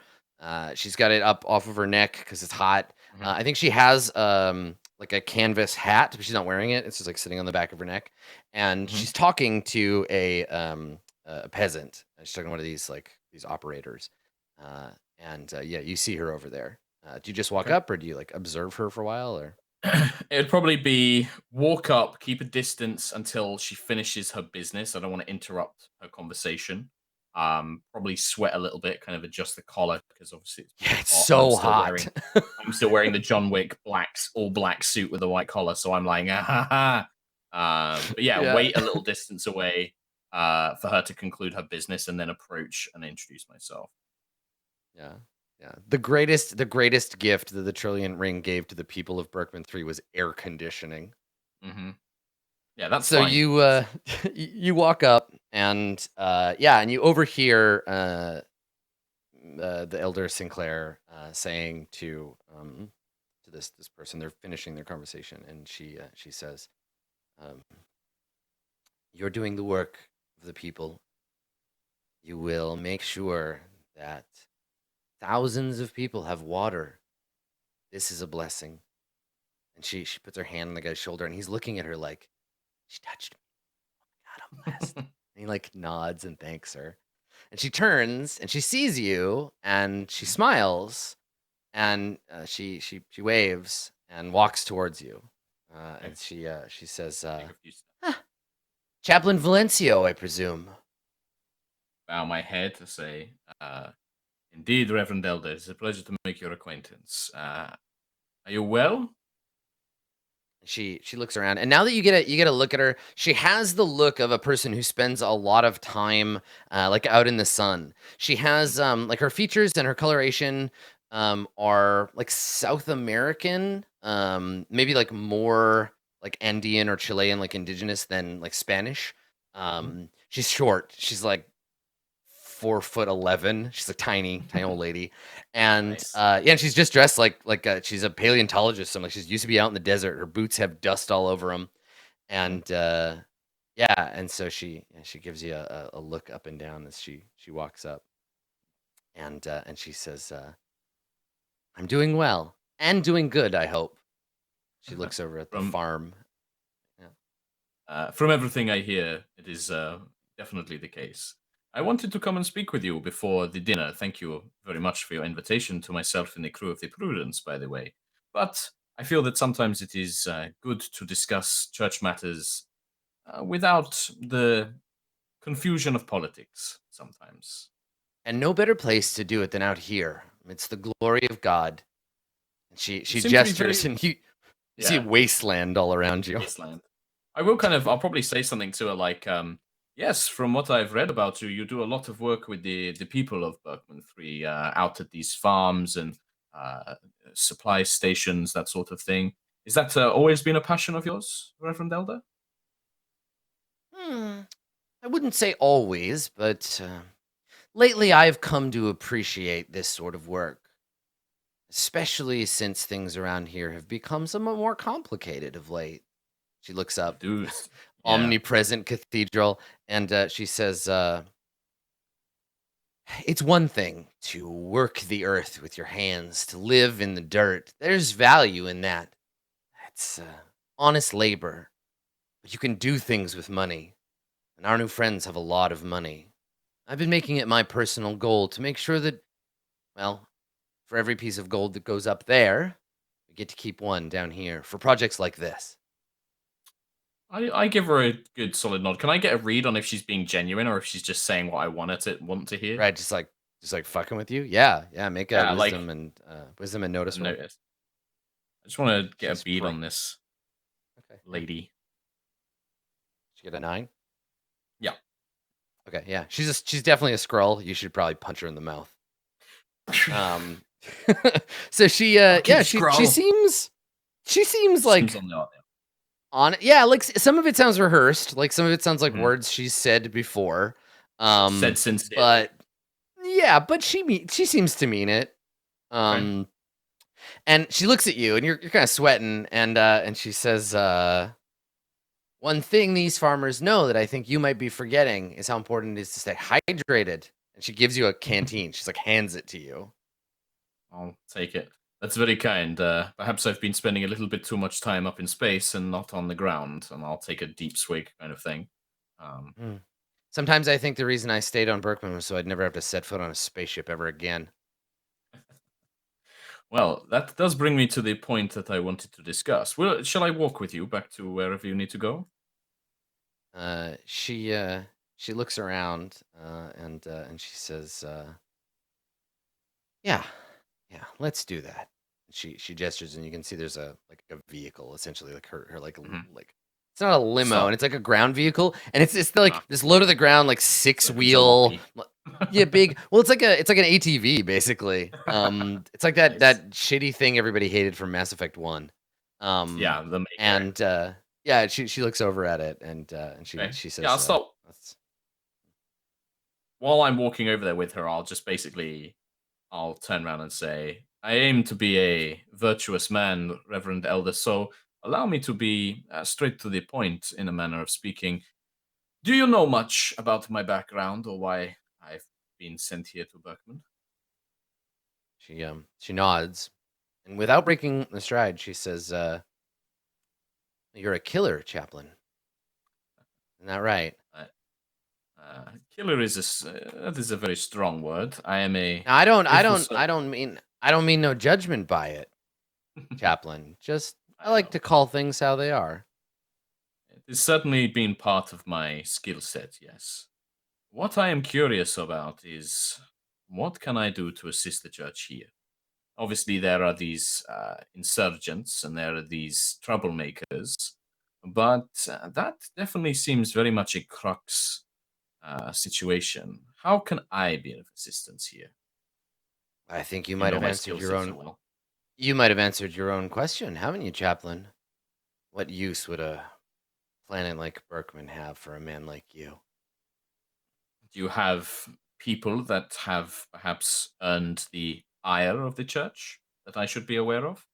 She's got it up off of her neck because it's hot. I think she has like a canvas hat, but she's not wearing it. It's just like sitting on the back of her neck, and she's talking to a peasant. She's talking to one of these operators, and you see her over there. Do you just walk up, or do you like observe her for a while, or? It would probably be walk up, keep a distance until she finishes her business. I don't want to interrupt her conversation. Probably sweat a little bit, kind of adjust the collar because obviously it's so hot. I'm still wearing the John Wick all black suit with a white collar, so I'm like, but yeah, wait a little distance away for her to conclude her business, and then approach and introduce myself. Yeah. The greatest gift that the Trillion Ring gave to the people of Berkman 3 was air conditioning. Yeah, that's so fine. you you walk up and and you overhear the elder Sinclair saying to this person. They're finishing their conversation, and she says, "You're doing the work of the people. You will make sure that thousands of people have water. This is a blessing." And she puts her hand on the guy's shoulder, and he's looking at her like, "She touched me. Oh my God, I'm blessed." And he like nods and thanks her. And she turns and she sees you, and she smiles, and she waves and walks towards you. And she says, "Chaplain Valencio, I presume." Bow my head to say, "Indeed, Reverend Elder, it's a pleasure to make your acquaintance. Are you well?" She looks around, and now that you get a look at her, she has the look of a person who spends a lot of time like out in the sun. She has like her features and her coloration are like South American, maybe like more like Andean or Chilean, like indigenous than like Spanish. She's short. She's like 4'11". She's a tiny old lady, and Nice. and she's just dressed like she's a paleontologist. So like she's used to be out in the desert. Her boots have dust all over them, and and so she gives you a look up and down as she walks up, and she says, "I'm doing well and doing good, I hope." She looks over at the farm, From everything I hear, it is definitely the case. I wanted to come and speak with you before the dinner. Thank you very much for your invitation to myself and the crew of the Prudence, by the way. But I feel that sometimes it is good to discuss church matters without the confusion of politics sometimes. And no better place to do it than out here amidst the glory of God. And she seem to be gestures, very- and you see Yeah. wasteland all around you. Wasteland. I'll probably say something to her like, yes, from what I've read about you, you do a lot of work with the people of Berkman 3 out at these farms and supply stations, that sort of thing. Is that always been a passion of yours, Reverend Elder? I wouldn't say always, but lately I've come to appreciate this sort of work, especially since things around here have become somewhat more complicated of late. She looks up, Dude. omnipresent cathedral, and she says, it's one thing to work the earth with your hands, to live in the dirt. There's value in that. That's honest labor. But you can do things with money. And our new friends have a lot of money. I've been making it my personal goal to make sure that, well, for every piece of gold that goes up there, we get to keep one down here for projects like this. I give her a good solid nod. Can I get a read on if she's being genuine or if she's just saying what I want to hear? Right, just like fucking with you. Yeah. Make a Yeah, like- wisdom and notice roll. Notice. I just want to get She's a bead bright. on this Okay. lady. Did you get a 9? Yeah. Okay, yeah. She's definitely a scroll. You should probably punch her in the mouth. So she Fucking she Skrull. seems like Seems on the art now. on yeah, like some of it sounds rehearsed, like some of it sounds like Mhm. words she's said before. Said sincerely. But yeah, but she seems to mean it. And she looks at you and you're kind of sweating and she says one thing these farmers know that I think you might be forgetting is how important it is to stay hydrated. And she gives you a canteen. She's like hands it to you. I'll take it. That's very kind. Perhaps I've been spending a little bit too much time up in space and not on the ground, and I'll take a deep swig kind of thing. Sometimes I think the reason I stayed on Berkman was so I'd never have to set foot on a spaceship ever again. Well, that does bring me to the point that I wanted to discuss. Well, shall I walk with you back to wherever you need to go? She looks around and she says, yeah, let's do that. She gestures and you can see there's a vehicle essentially like her like it's not a limo So- and it's like a ground vehicle and it's like this low to the ground like six Like a wheel jalopy. yeah big well it's like an ATV basically it's like that shitty thing everybody hated from Mass Effect 1 Yeah, the maker. and yeah she looks over at it and Okay. she says Yeah, I'll stop. let's- While I'm walking over there with her, I'll turn around and say, I aim to be a virtuous man, Reverend Elder, so allow me to be straight to the point in a manner of speaking. Do you know much about my background or why I've been sent here to Berkman? She nods, and without breaking the stride, she says, "You're a killer, Chaplain. Isn't that right?" Killer that is a very strong word. I am a. Now, I faithful don't mean no judgment by it, Chaplain. Just I like to call things how they are. It has certainly been part of my skill set, yes. What I am curious about is what can I do to assist the church here? Obviously, there are these insurgents and there are these troublemakers, but that definitely seems very much a crux situation. How can I be of assistance here? I think you You might know have my answered skill your set so own. well. You might have answered your own question, haven't you, Chaplain? What use would a planet like Berkman have for a man like you? Do you have people that have perhaps earned the ire of the church that I should be aware of?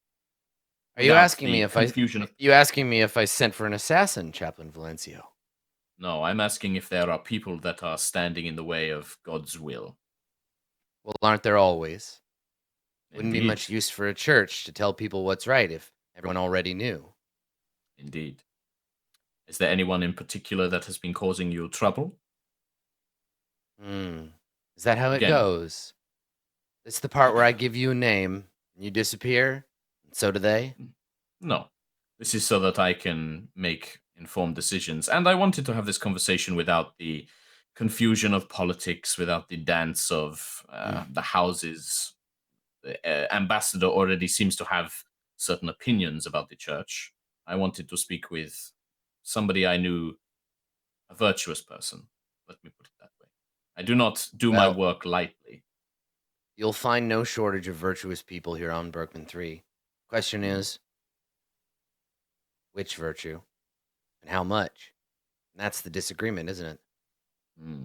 Are you Without asking me the if I? confusion of- You asking me if I sent for an assassin, Chaplain Valencio? No, I'm asking if there are people that are standing in the way of God's will. Well, aren't there always? Wouldn't be Indeed. much use for a church to tell people what's right if everyone already knew. Indeed. Is there anyone in particular that has been causing you trouble? Is that how it Again. goes? It's the part where I give you a name and you disappear, and so do they. No. This is so that I can make informed decisions. And I wanted to have this conversation without the confusion of politics, without the dance of the houses. The ambassador already seems to have certain opinions about the church. I wanted to speak with somebody I knew, a virtuous person. Let me put it that way. I do not do my Well- work lightly. You'll find no shortage of virtuous people here on Berkman 3. Question is, which virtue and how much? And that's the disagreement, isn't it? Hmm.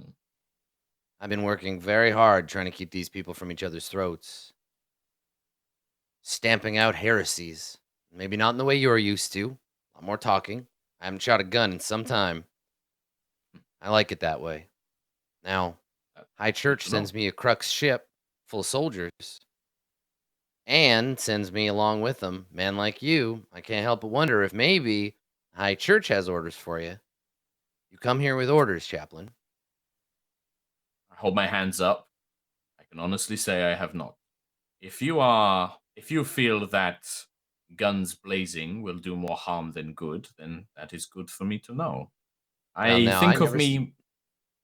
I've been working very hard trying to keep these people from each other's throats. Stamping out heresies. Maybe not in the way you're used to. A lot more talking. I haven't shot a gun in some time. I like it that way. Now, High Church to know. sends me a crux ship full of soldiers. And sends me along with them, man like you. I can't help but wonder if maybe High Church has orders for you. You come here with orders, Chaplain. I hold my hands up. I can honestly say I have not. If you feel that guns blazing will do more harm than good, then that is good for me to know. I now, think I of never me.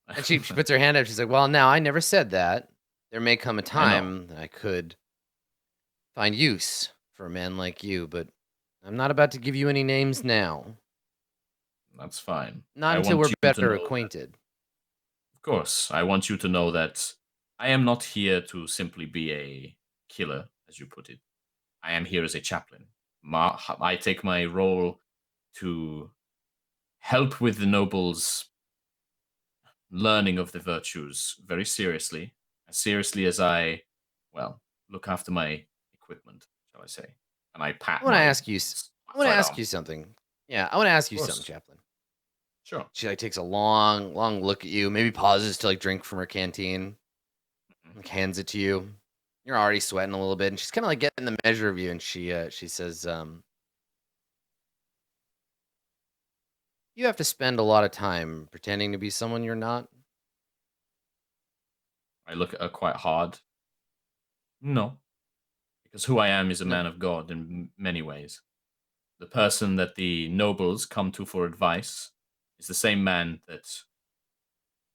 And she puts her hand up. She's like, well, now I never said that. There may come a time that I could find use for a man like you, but I'm not about to give you any names now. That's fine. Not I until want we're you to better know that- acquainted. Of course, I want you to know that I am not here to simply be a killer, as you put it. I am here as a chaplain. I take my role to help with the nobles' learning of the virtues very seriously, as seriously as I, well, look after my equipment, shall I say? And I pat. I want to my ask you. I want to side ask arm. you something. Yeah, I want to ask you Of something, course. Chaplain. Sure. She like takes a long look at you. Maybe pauses to like drink from her canteen. Like, hands it to you. You're already sweating a little bit, and she's kind of like getting the measure of you. And she says, "You have to spend a lot of time pretending to be someone you're not." I look at her quite hard. No. Because who I am is a No. man of God in many ways. The person that the nobles come to for advice is the same man that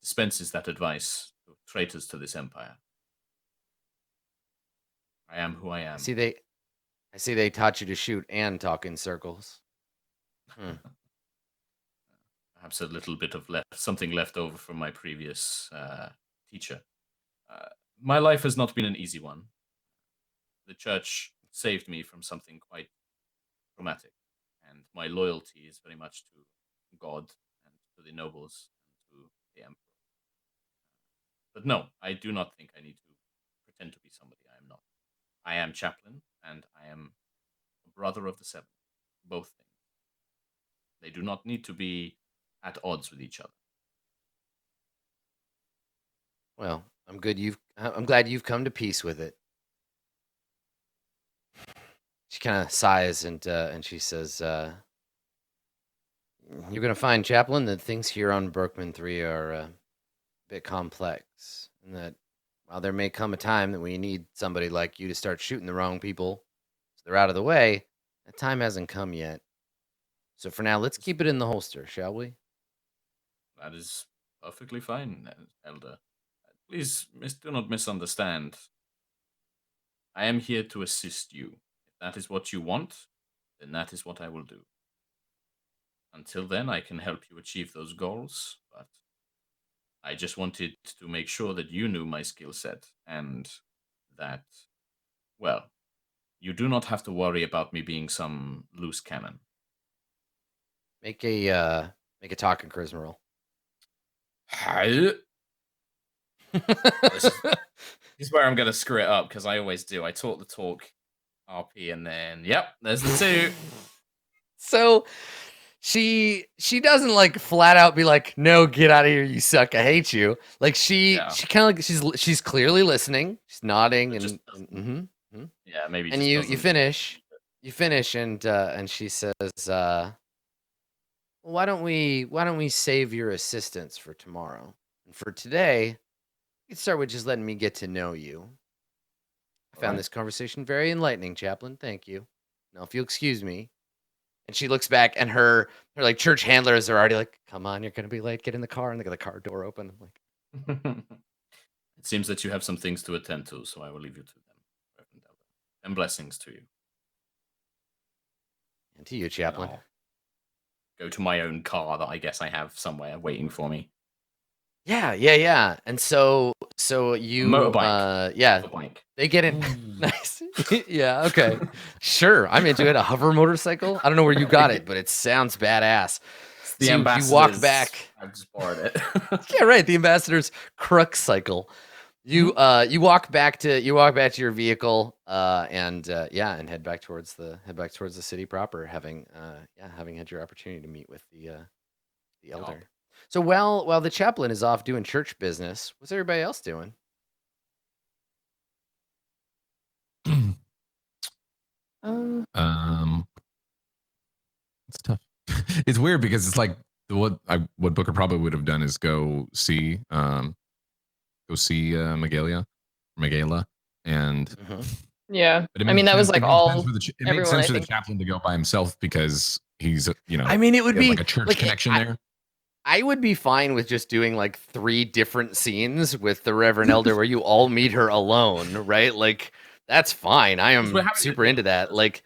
dispenses that advice to traitors to this empire. I am who I am. I see they taught you to shoot and talk in circles. Perhaps a little bit of something left over from my previous teacher. My life has not been an easy one. The church saved me from something quite traumatic, and my loyalty is very much to God and to the nobles and to the emperor. But no, I do not think I need to pretend to be somebody I am not. I am chaplain, and I am a brother of the seven. Both things. They do not need to be at odds with each other. Well, I'm glad you've come to peace with it. She kind of sighs and she says, "You're gonna find, Chaplain, that things here on Berkman 3 are a bit complex, and that while there may come a time that we need somebody like you to start shooting the wrong people, so they're out of the way, that time hasn't come yet. So for now, let's keep it in the holster, shall we?" That is perfectly fine, Elder. Please, do not misunderstand. I am here to assist you. If that is what you want, then that is what I will do. Until then, I can help you achieve those goals, but I just wanted to make sure that you knew my skill set and that, well, you do not have to worry about me being some loose cannon. Make a talking charisma roll. This is where I'm going to screw it up, because I always do. I talk the talk, RP, and then, yep, there's the 2. So she doesn't like flat out be like, "No, get out of here, you suck, I hate you." Like she kind of like she's clearly listening, she's nodding, It and just yeah, maybe. and just you doesn't- finish and she says, Well, why don't we save your assistance for tomorrow? And for today, you can start with just letting me get to know you. I found Alright. this conversation very enlightening, Chaplain. Thank you. Now, if you'll excuse me. And she looks back, and her like church handlers are already like, "Come on, you're gonna be late. Get in the car." And they got the car door open. I'm like, It seems that you have some things to attend to, so I will leave you to them, Reverend Elder. And blessings to you. and to you, And Chaplain. I'll go to my own car that I guess I have somewhere waiting for me. Yeah. And so you, Motorbike. yeah, Motorbike. they get in. Nice. Yeah. Okay. Sure. I'm into it. A hover motorcycle. I don't know where you got it, but it sounds badass. It's the So you ambassador's. walk back. I've just borrowed it. Yeah, right. The ambassador's crux cycle. You walk back to your vehicle and head back towards the city proper, having had your opportunity to meet with the elder. So while the chaplain is off doing church business, what's everybody else doing? It's tough. It's weird because it's like what Booker probably would have done is go see Megala, and Yeah. but it I mean, makes that was sense- like it makes all. sense for the it makes everyone, sense I for the think. chaplain to go by himself because he's I mean, it would he has be like a church like, connection there. I would be fine with just doing like 3 different scenes with the Reverend Elder where you all meet her alone, right? Like that's fine. I am We're having super it- into that. Like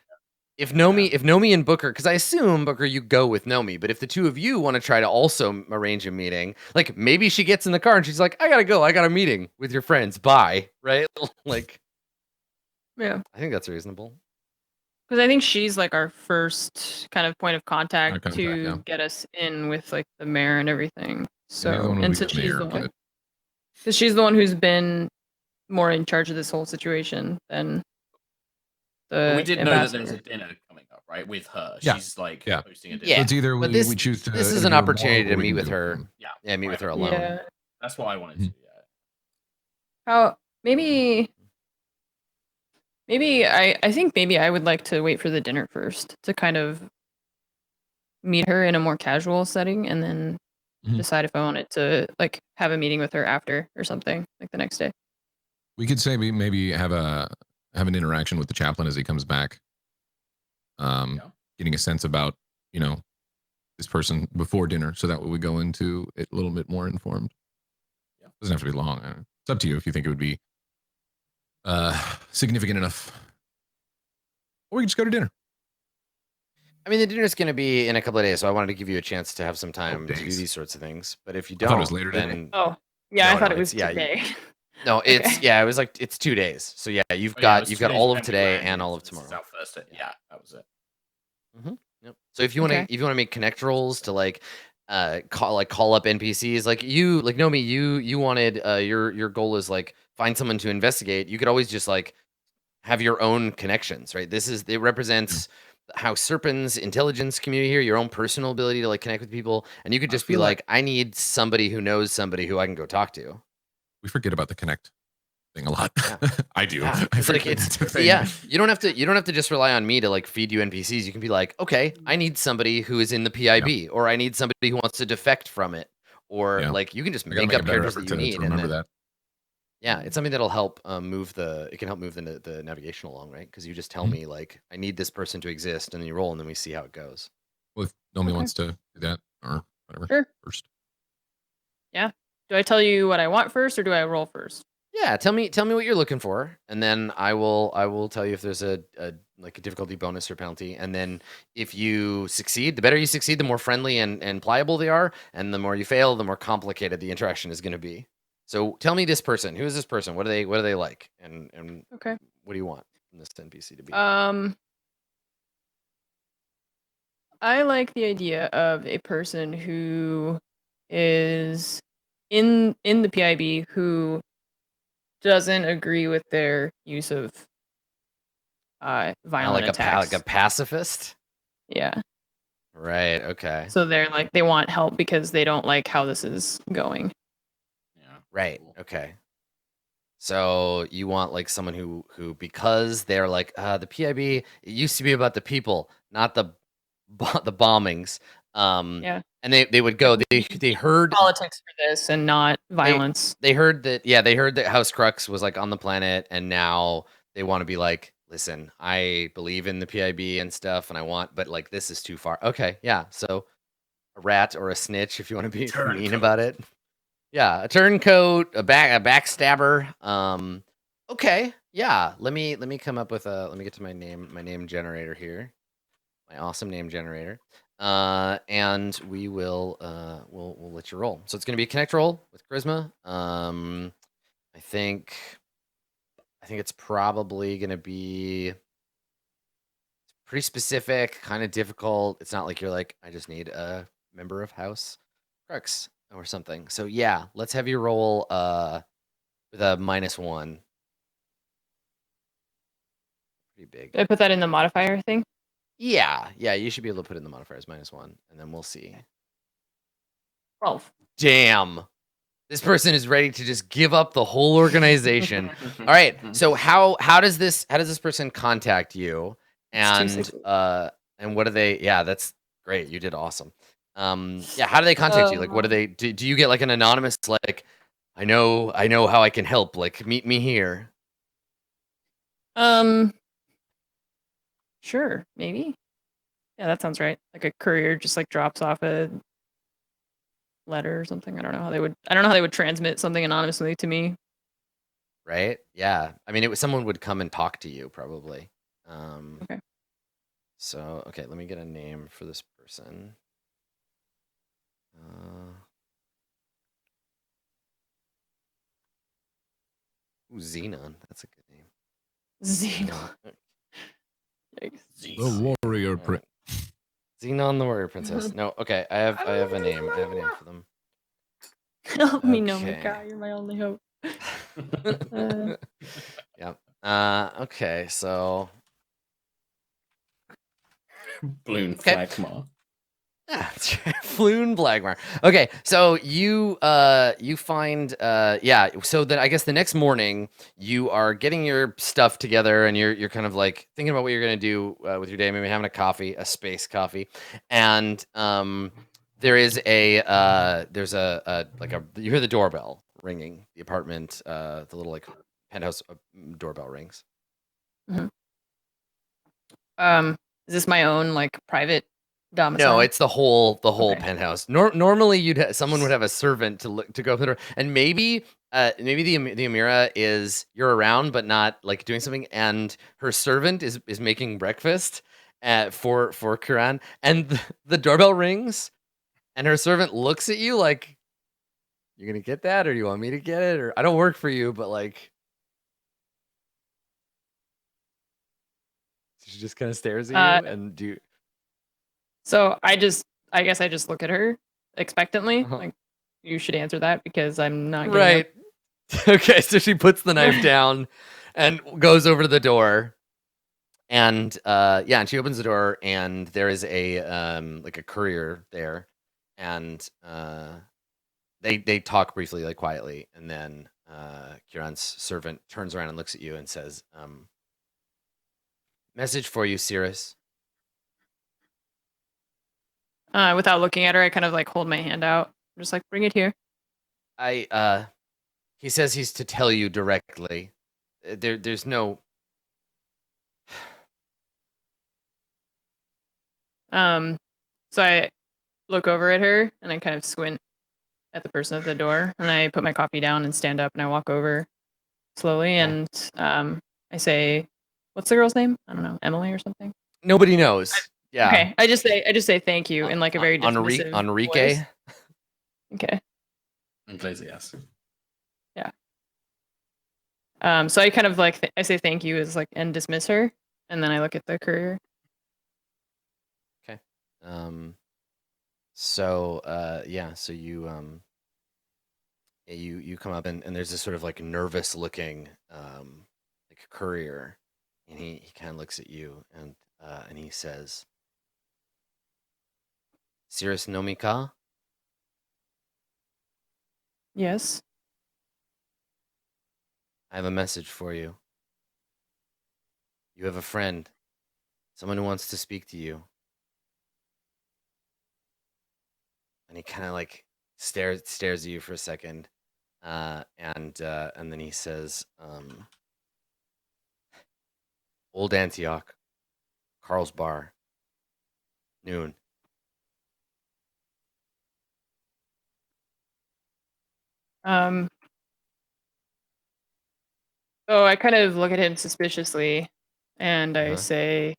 if Nomi and Booker, because I assume Booker, you go with Nomi, but if the two of you want to try to also arrange a meeting, like maybe she gets in the car and she's like, "I gotta go. I got a meeting with your friends. Bye." Right? Like, Yeah. I think that's reasonable. Because I think she's like our first kind of point of contact Contact, to yeah. get us in with like the mayor and everything. the other So, one would and be since the she's mayor, the one, but- because she's the one who's been more in charge of this whole situation than the we did know that ambassador. there's a dinner coming up, right? With her. Yeah. She's like Yeah. hosting a dinner. Yeah. So it's either but we this- choose to. This is an interview more opportunity or to we meet can with do it her. with him. Yeah. Yeah, meet with her right. alone. Yeah. That's what I wanted to. Mhm. Yeah. How maybe I think maybe I would like to wait for the dinner first to kind of meet her in a more casual setting and then Mhm. decide if I wanted to like have a meeting with her after or something like the next day. We could say maybe have an interaction with the chaplain as he comes back. Yeah. Getting a sense about this person before dinner, so that way we go into it a little bit more informed. Yeah. Doesn't have to be long. It's up to you if you think it would be significant enough, or we can just go to dinner. I mean, the dinner's going to be in a couple of days, so I wanted to give you a chance to have some time to do days. these sorts of things. But if you I don't, thought it was later today. then Oh, yeah, No, I thought no, it was it's- yeah, today. no, it's Okay. it was like it's 2 days. So yeah, you've Oh, yeah, it got was you've 2 got days all with of Emily today Grand, and all of this is tomorrow. our first day. Yeah, that was it. Yep. So if you want to Okay. make connect rolls to call up NPCs, like Nomi, you wanted your goal is like find someone to investigate. You could always just like have your own connections, right? It represents how Serpent's intelligence community here, your own personal ability to like connect with people, and you could I just be feel like, I need somebody who knows somebody who I can go talk to. We forget about the connect thing a lot. Yeah. I do. Yeah, I it's like forget it's that's a thing. yeah. You don't have to just rely on me to like feed you NPCs. You can be like, okay, I need somebody who is in the PIB, or I need somebody who wants to defect from it, or Yeah. like you can just I gotta make make up a better characters effort that you need. to and remember then- that. Yeah, it's something that'll help move the navigation along, right? Because you just tell Mhm. me like I need this person to exist, and then you roll, and then we see how it goes. Well, if Nomi Okay. wants to do that or whatever Sure. first. Do I tell you what I want first or do I roll first? Yeah, tell me what you're looking for, and then I will tell you if there's a difficulty bonus or penalty, and then if you succeed, the better you succeed, the more friendly and pliable they are, and the more you fail, the more complicated the interaction is going to be. So tell me this person. Who is this person? What are they like? And Okay. what do you want from this NPC to be? I like the idea of a person who is in the PIB who doesn't agree with their use of violent attacks. like a pacifist, Yeah. right? Okay, So they're like they want help because they don't like how this is going. Yeah. right. Cool. Okay. So you want like someone who because they're like the PIB, it used to be about the people, not the bombings. Yeah. And they would go. They heard politics for this and not violence. They heard that House Crux was like on the planet, and now they want to be like, listen, I believe in the PIB and stuff, and I want, but like this is too far. Okay, yeah. So a rat or a snitch, if you want to be mean about it. Yeah, a turncoat, a backstabber. Okay, yeah. Let me come up with a. Let me get to my name generator here. My awesome name generator. And we will we'll let you roll. So it's gonna be a connect roll with charisma. I think it's probably gonna be pretty specific, kind of difficult. It's not like you're like, I just need a member of House Crux or something. So yeah, let's have you roll with a -1. Pretty big. Did I put that in the modifier thing? Yeah, you should be able to put in the modifiers -1, and then we'll see. 12. Damn. This person is ready to just give up the whole organization. All right. So how does this person contact you? And what do they? Yeah, that's great. You did awesome. Yeah. How do they contact you? Like, what do they? Do you get like an anonymous like? I know how I can help. Like, meet me here. Sure, maybe. Yeah, that sounds right. Like a courier just like drops off a letter or something. I don't know how they would transmit something anonymously to me. Right? Yeah. I mean, someone would come and talk to you probably. Okay. So, okay, let me get a name for this person. Xenon. That's a good name. Xenon. The warrior prince. Xenon the warrior princess. No, okay. I have a name. I have a name for them. Help me, no, Mika. You're my only hope. Yeah. Okay, so Bloon Flagmar. Yeah, Floon Blagmar. Okay, so you find so then I guess the next morning you are getting your stuff together and you're kind of like thinking about what you're gonna do with your day, maybe having a space coffee, and there is there's a you hear the doorbell ringing, the apartment, the little like penthouse doorbell rings. Mm-hmm. Is this my own like private domicile? No, it's the whole Okay. penthouse. Normally, someone would have a servant to go through, and maybe the Amira is you're around but not like doing something, and her servant is making breakfast for Kuran, and the doorbell rings, and her servant looks at you like, "You gonna get that, or you want me to get it, or I don't work for you, but like." She just kind of stares at you and do. So I guess I just look at her expectantly, like you should answer that because I'm not getting right. Okay, so she puts the knife down and goes over to the door, and and she opens the door, and there is a like a courier there, and they talk briefly, like quietly, and then Kieran's servant turns around and looks at you and says, "Message for you, Cirrus." Without looking at her, I kind of like hold my hand out. I'm just like, bring it here. He says he's to tell you directly. There's no. So I look over at her and I kind of squint at the person at the door, and I put my coffee down and stand up and I walk over slowly and I say, "What's the girl's name? I don't know, Emily or something." Nobody knows. Yeah. Okay. I just say thank you in like a very dismissive Enrique. voice. Okay. Iglesias. Yeah. So I kind of like I say thank you as like and dismiss her, and then I look at the courier. Okay. So so you come up and there's this sort of like nervous looking like courier, and he kind of looks at you and he says, "Cirrus Nomika?" Yes. "I have a message for you. You have a friend, someone who wants to speak to you." and he kind of like stares at you for a second, and then he says, "Old Antioch, Carl's Bar, noon." So I kind of look at him suspiciously, and I Uh-huh. say,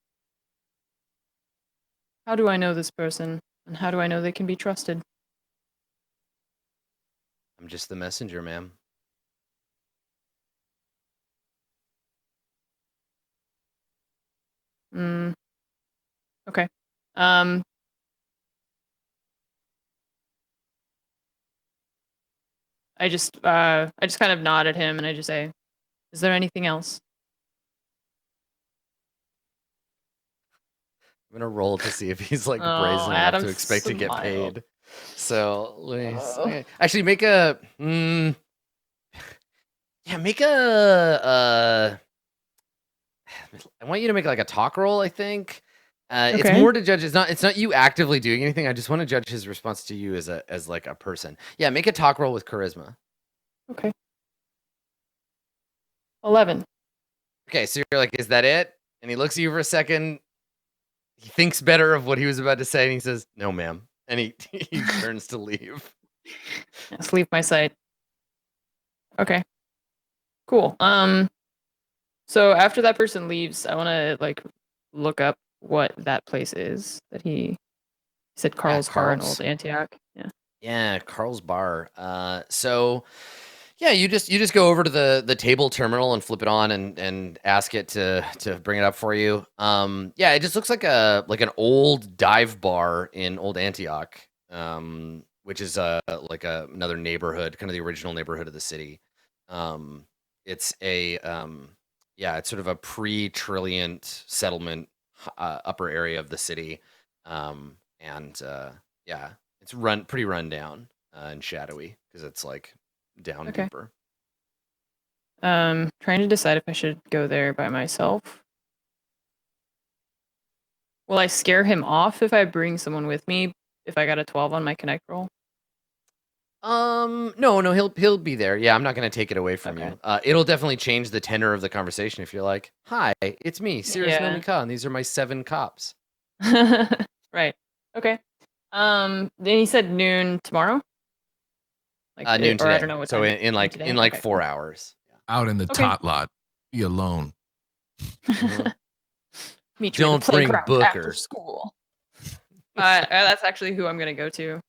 "How do I know this person, and how do I know they can be trusted?" I'm just the messenger, ma'am. Okay. I just kind of nod at him and I just say, "Is there anything else?" I'm gonna roll to see if he's like Oh, brazen enough Adam to expect to get smiled. paid. So Oh. actually make a make a I want you to make like a talk roll, I think. It's Okay. more to judge. It's not you actively doing anything. I just want to judge his response to you as like a person. Yeah, make a talk roll with charisma. Okay. 11. Okay, so you're like, is that it? And he looks at you for a second. He thinks better of what he was about to say, and he says, "No, ma'am." And he he turns to leave. Just leave my sight. Okay. Cool. So after that person leaves, I want to like look up what that place is that he said Carl's Bar in Carl's. Old Antioch. Yeah. Yeah, Carl's Bar. So yeah, you just go over to the table terminal and flip it on and ask it to bring it up for you. Yeah, it just looks like an old dive bar in Old Antioch, which is like another neighborhood, kind of the original neighborhood of the city. It's it's sort of a pre-Trilliant settlement upper area of the city, and yeah, it's pretty run down and shadowy because it's like down Okay. deeper. Trying to decide if I should go there by myself. Will I scare him off if I bring someone with me if I got a 12 on my connect roll? No, he'll be there. Yeah, I'm not gonna take it away from Okay. you. It'll definitely change the tenor of the conversation if you're like, "Hi, it's me, Sirius Yeah. Nomika, and these are my 7 cops." Right. Okay. Then he said noon tomorrow? Like Noon or I today. don't know what So time. in like today? in like Okay, 4 cool. hours. Out in the Okay. tot lot. Be alone. Meet you Don't at the bring playground Booker. after school. That's actually who I'm gonna go to.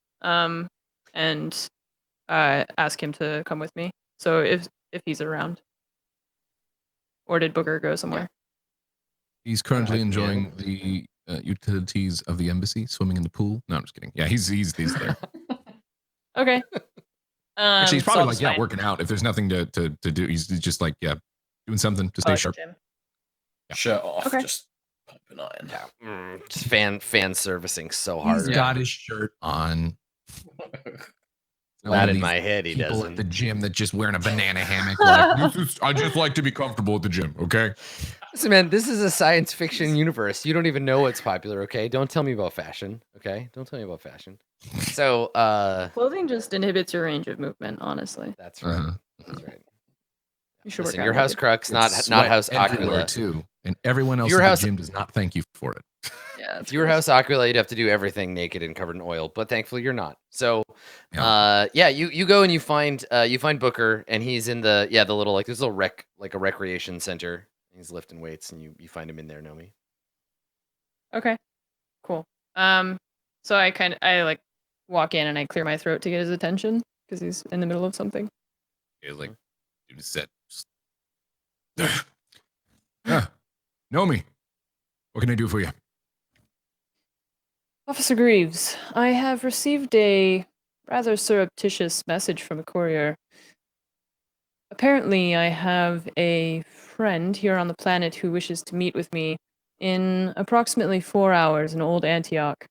And ask him to come with me. So if he's around. Or did Booker go somewhere? He's currently Yeah. enjoying the utilities of the embassy, swimming in the pool. No, I'm just kidding. Yeah, he's there. Okay. Actually, he's so probably I'll like, just yeah, find- working out. If there's nothing to do, he's just like, yeah, doing something to stay like a sharp. gym. Shirt off, Okay. just piping iron. Yeah. Just fan servicing so He's hard. got his shirt on. Not in my head, he people doesn't. at the gym that just wearing a banana hammock. Like, I just like to be comfortable at the gym. Okay. Listen, man, this is a science fiction universe. You don't even know what's popular, okay? Don't tell me about fashion, okay? Don't tell me about fashion. So, Clothing just inhibits your range of movement, honestly. that's right. That's right. You should Listen, work your out house naked. crux, not Sweat house everywhere, Aquila. too, and everyone else Your at house- the gym does not thank you for it. Yeah. If you were House Aquila, you'd have to do everything naked and covered in oil, but thankfully you're not. So, you go and you find Booker, and he's in the little like there's a little a recreation center. He's lifting weights, and you find him in there, Nomi. Okay. Cool. So I like walk in and I clear my throat to get his attention because he's in the middle of something. It's like, dude said, Nomi, what can I do for you? Officer Greaves, I have received a rather surreptitious message from a courier. Apparently, I have a friend here on the planet who wishes to meet with me in approximately 4 hours in Old Antioch.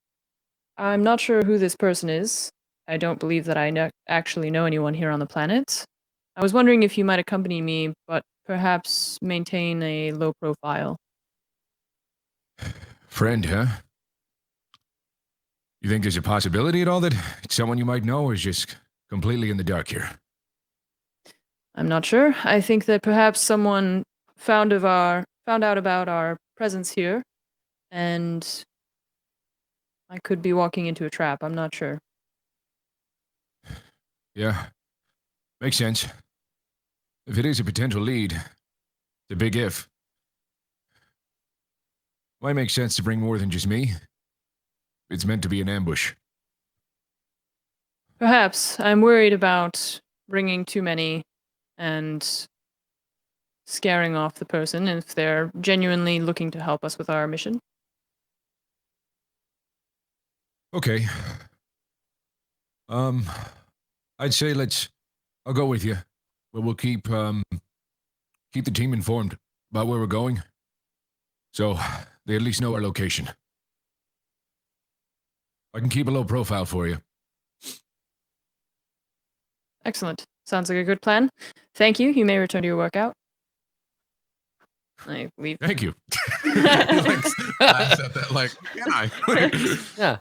I'm not sure who this person is. I don't believe that I actually know anyone here on the planet. I was wondering if you might accompany me, but perhaps maintain a low profile. Friend, huh? You think there's a possibility at all that it's someone you might know, or is just completely in the dark here? I'm not sure. I think that perhaps someone found out about our presence here, and I could be walking into a trap. I'm not sure. Yeah, makes sense. If it is a potential lead, it's a big if. Might make sense to bring more than just me. It's meant to be an ambush. Perhaps. I'm worried about bringing too many and scaring off the person if they're genuinely looking to help us with our mission. Okay. I'd say I'll go with you. But we'll keep the team informed about where we're going. So they at least know our location. I can keep a low profile for you. Excellent. Sounds like a good plan. Thank you. You may return to your workout. I leave. Thank you. Laughs at that, like, can I? Yeah.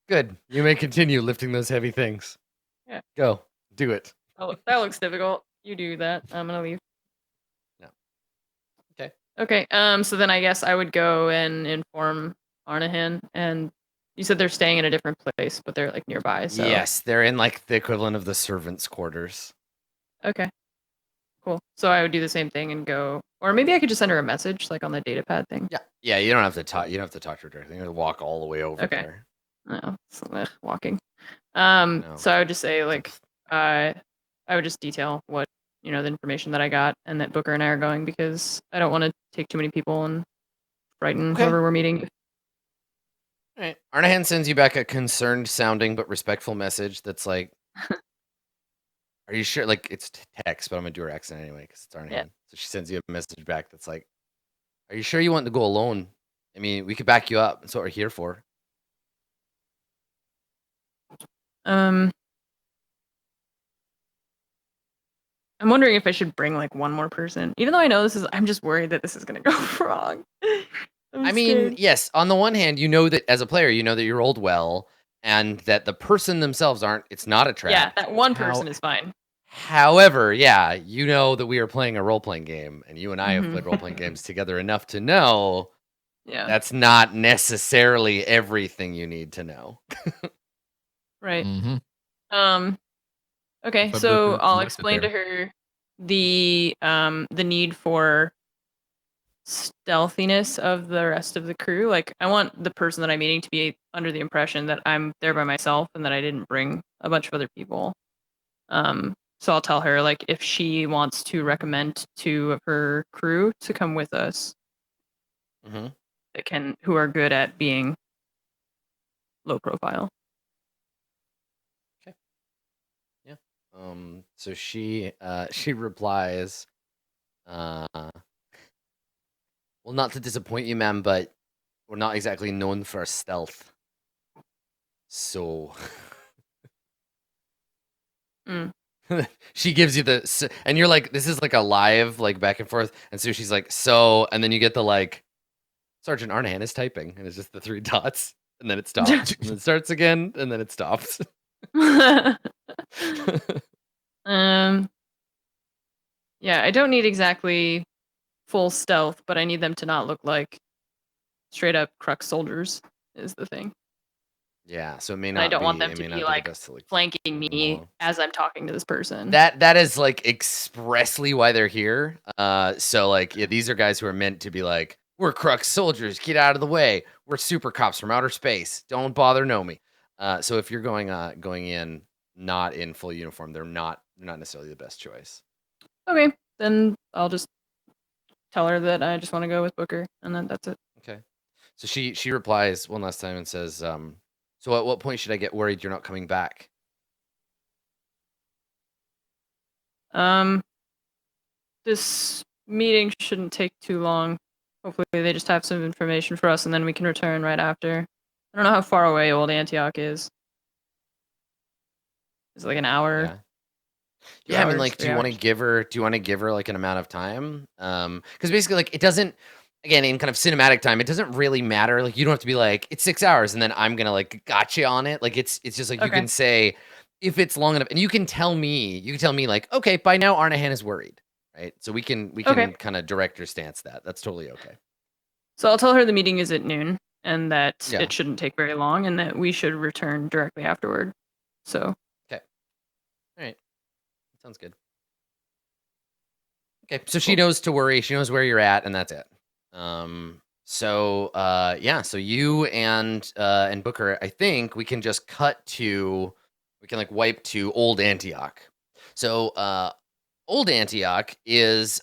Good. You may continue lifting those heavy things. Yeah. Go. Do it. Oh, that looks difficult. You do that. I'm gonna leave. No. Okay. Okay. So then I guess I would go and inform Arnahan, and you said they're staying in a different place, but they're like nearby. So Yes, they're in like the equivalent of the servants' quarters. Okay. Cool. So I would do the same thing and go, or maybe I could just send her a message like on the data pad thing. Yeah. Yeah, you don't have to talk. You don't have to talk to her directly. You have to walk all the way over Okay. there. No, it's walking. No. So I would just say like, I would just detail what the information that I got, and that Booker and I are going because I don't want to take too many people and frighten Okay. whoever we're meeting. All right. Arnahan sends you back a concerned sounding but respectful message that's like, are you sure? Like, it's text, but I'm going to do her accent anyway because it's Arnahan. Yeah. So she sends you a message back that's like, are you sure you want to go alone? I mean, we could back you up. That's what we're here for. I'm wondering if I should bring like one more person, even though I know I'm just worried that this is going to go wrong. I mean, scared. yes, on the one hand, you know that as a player, you know that you rolled well and that the person themselves it's not a trap. Yeah, that one person is fine. However, yeah, you know that we are playing a role-playing game, and you and I have Mhm. played role-playing games together enough to know Yeah. that's not necessarily everything you need to know. Right. Mm-hmm. Okay, But so Booker I'll left it explain to there. her the need for stealthiness of the rest of the crew. Like, I want the person that I'm meeting to be under the impression that I'm there by myself and that I didn't bring a bunch of other people. So I'll tell her like if she wants to recommend two of her crew to come with us Mm-hmm. who are good at being low profile. So she replies, well, not to disappoint you, ma'am, but we're not exactly known for our stealth. So she gives you and you're like, this is like a live, like back and forth. And so she's like, so, and then you get the like, Sergeant Arnahan is typing, and it's just the 3 dots, and then it stops, and then it starts again, and then it stops. Yeah, I don't need exactly full stealth, but I need them to not look like straight up Crux soldiers is the thing. Yeah, so it may And not I don't be, want them it to may be not the like best to, like, flanking me along. as I'm talking to this person. That is like expressly why they're here. So like, yeah, these are guys who are meant to be like, we're Crux soldiers, get out of the way. We're super cops from outer space. Don't bother know me. So if you're going in not in full uniform, they're not necessarily the best choice. Okay, then I'll just tell her that I just want to go with Booker, and then that's it. Okay. So she replies one last time and says, so at what point should I get worried you're not coming back? This meeting shouldn't take too long. Hopefully they just have some information for us and then we can return right after. I don't know how far away Old Antioch is. Is it like an hour? Yeah. 2 Yeah, I mean, hours, like, do 3 you want to hours? give her like an amount of time? Because basically, like, it doesn't. again, in kind of cinematic time, it doesn't really matter. Like, you don't have to be like, it's 6 hours, and then I'm gonna like gotcha on it. Like, it's just like you Okay. can say if it's long enough, and you can tell me like, okay, by now Arnahan is worried, right? So we can Okay. kind of direct your stance that. That's totally okay. So I'll tell her the meeting is at noon and that Yeah. it shouldn't take very long and that we should return directly afterward. So Okay. All right. Sounds good. Okay, so she knows to worry. She knows where you're at, and that's it. So you and Booker, I think we can just cut to, we can like wipe to Old Antioch. So Old Antioch is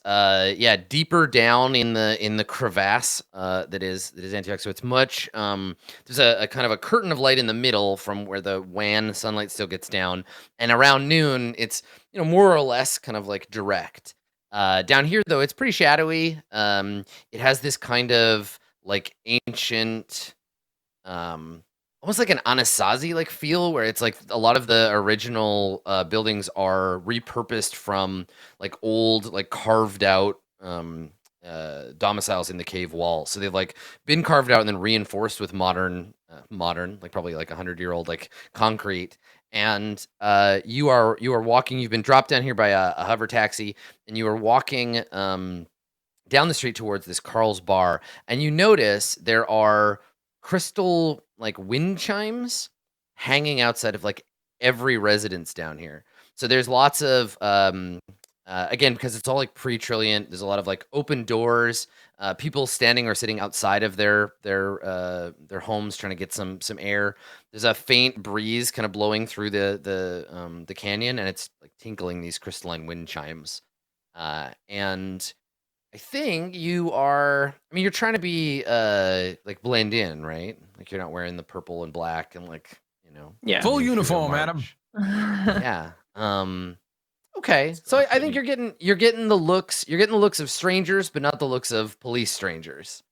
deeper down in the crevasse that is Antioch. So it's much there's a kind of a curtain of light in the middle from where the wan sunlight still gets down, and around noon it's more or less kind of like direct. Down here though, it's pretty shadowy. It has this kind of like ancient almost like an Anasazi like feel, where it's like a lot of the original buildings are repurposed from like old like carved out domiciles in the cave wall. So they've like been carved out and then reinforced with modern like probably like 100-year-old like concrete. And you are walking, you've been dropped down here by a hover taxi, and you are walking down the street towards this Carl's bar, and you notice there are crystal like wind chimes hanging outside of like every residence down here. So there's lots of again, because it's all like pre-trilliant, there's a lot of like open doors, people standing or sitting outside of their homes trying to get some air. There's a faint breeze kind of blowing through the canyon, and it's like tinkling these crystalline wind chimes. And I think you are, I mean, you're trying to be like blend in, right? Like you're not wearing the purple and black and like, yeah. Full running through the uniform, Adam. march. Yeah. Okay. So I think you're getting the looks of strangers, but not the looks of police strangers.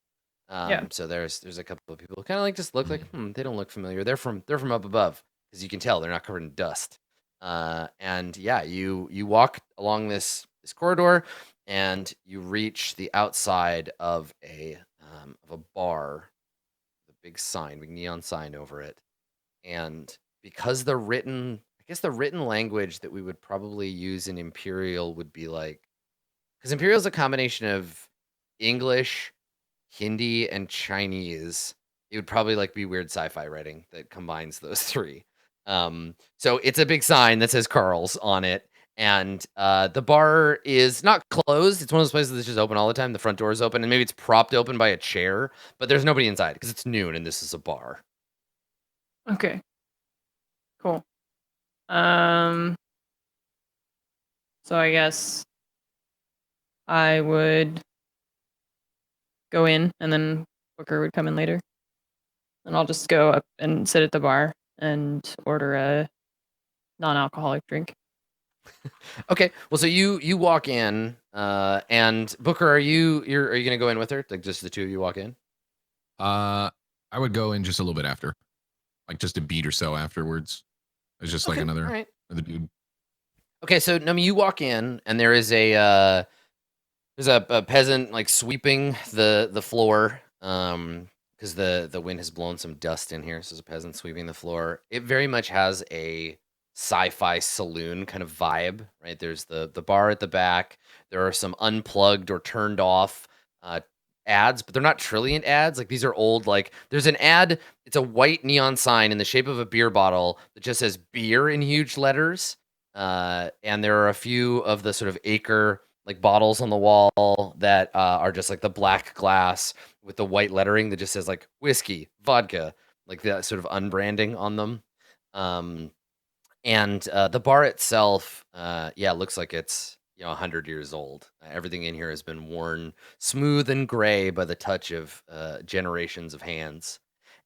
Yeah. So there's a couple of people who kind of like just look like, they don't look familiar. They're from up above, because you can tell they're not covered in dust. And yeah, you walk along this corridor, and you reach the outside of a bar, with a big sign, big neon sign over it. And because the written language that we would probably use in Imperial would be like, because Imperial is a combination of English, Hindi, and Chinese. It would probably like be weird sci-fi writing that combines those three. So it's a big sign that says Carl's on it. And the bar is not closed. It's one of those places that's just open all the time. The front door is open, and maybe it's propped open by a chair, but there's nobody inside because it's noon and this is a bar. Okay. Cool. So I guess I would go in, and then Booker would come in later. And I'll just go up and sit at the bar and order a non-alcoholic drink. Okay. Well, so you walk in, and Booker, are you gonna go in with her? Like just the two of you walk in? I would go in just a little bit after, like just a beat or so afterwards. It's just like Okay, another all right. dude. Okay, so Numi, you walk in, and there is a peasant like sweeping the floor, because the wind has blown some dust in here. So there's a peasant sweeping the floor. It very much has a sci-fi saloon kind of vibe, right? There's the bar at the back. There are some unplugged or turned off ads, but they're not Trilliant ads. Like, these are old, like there's an ad, it's a white neon sign in the shape of a beer bottle that just says beer in huge letters. And there are a few of the sort of acre like bottles on the wall that are just like the black glass with the white lettering that just says like whiskey, vodka, like that sort of unbranding on them. And the bar itself, looks like it's 100 years old. Everything in here has been worn smooth and gray by the touch of generations of hands.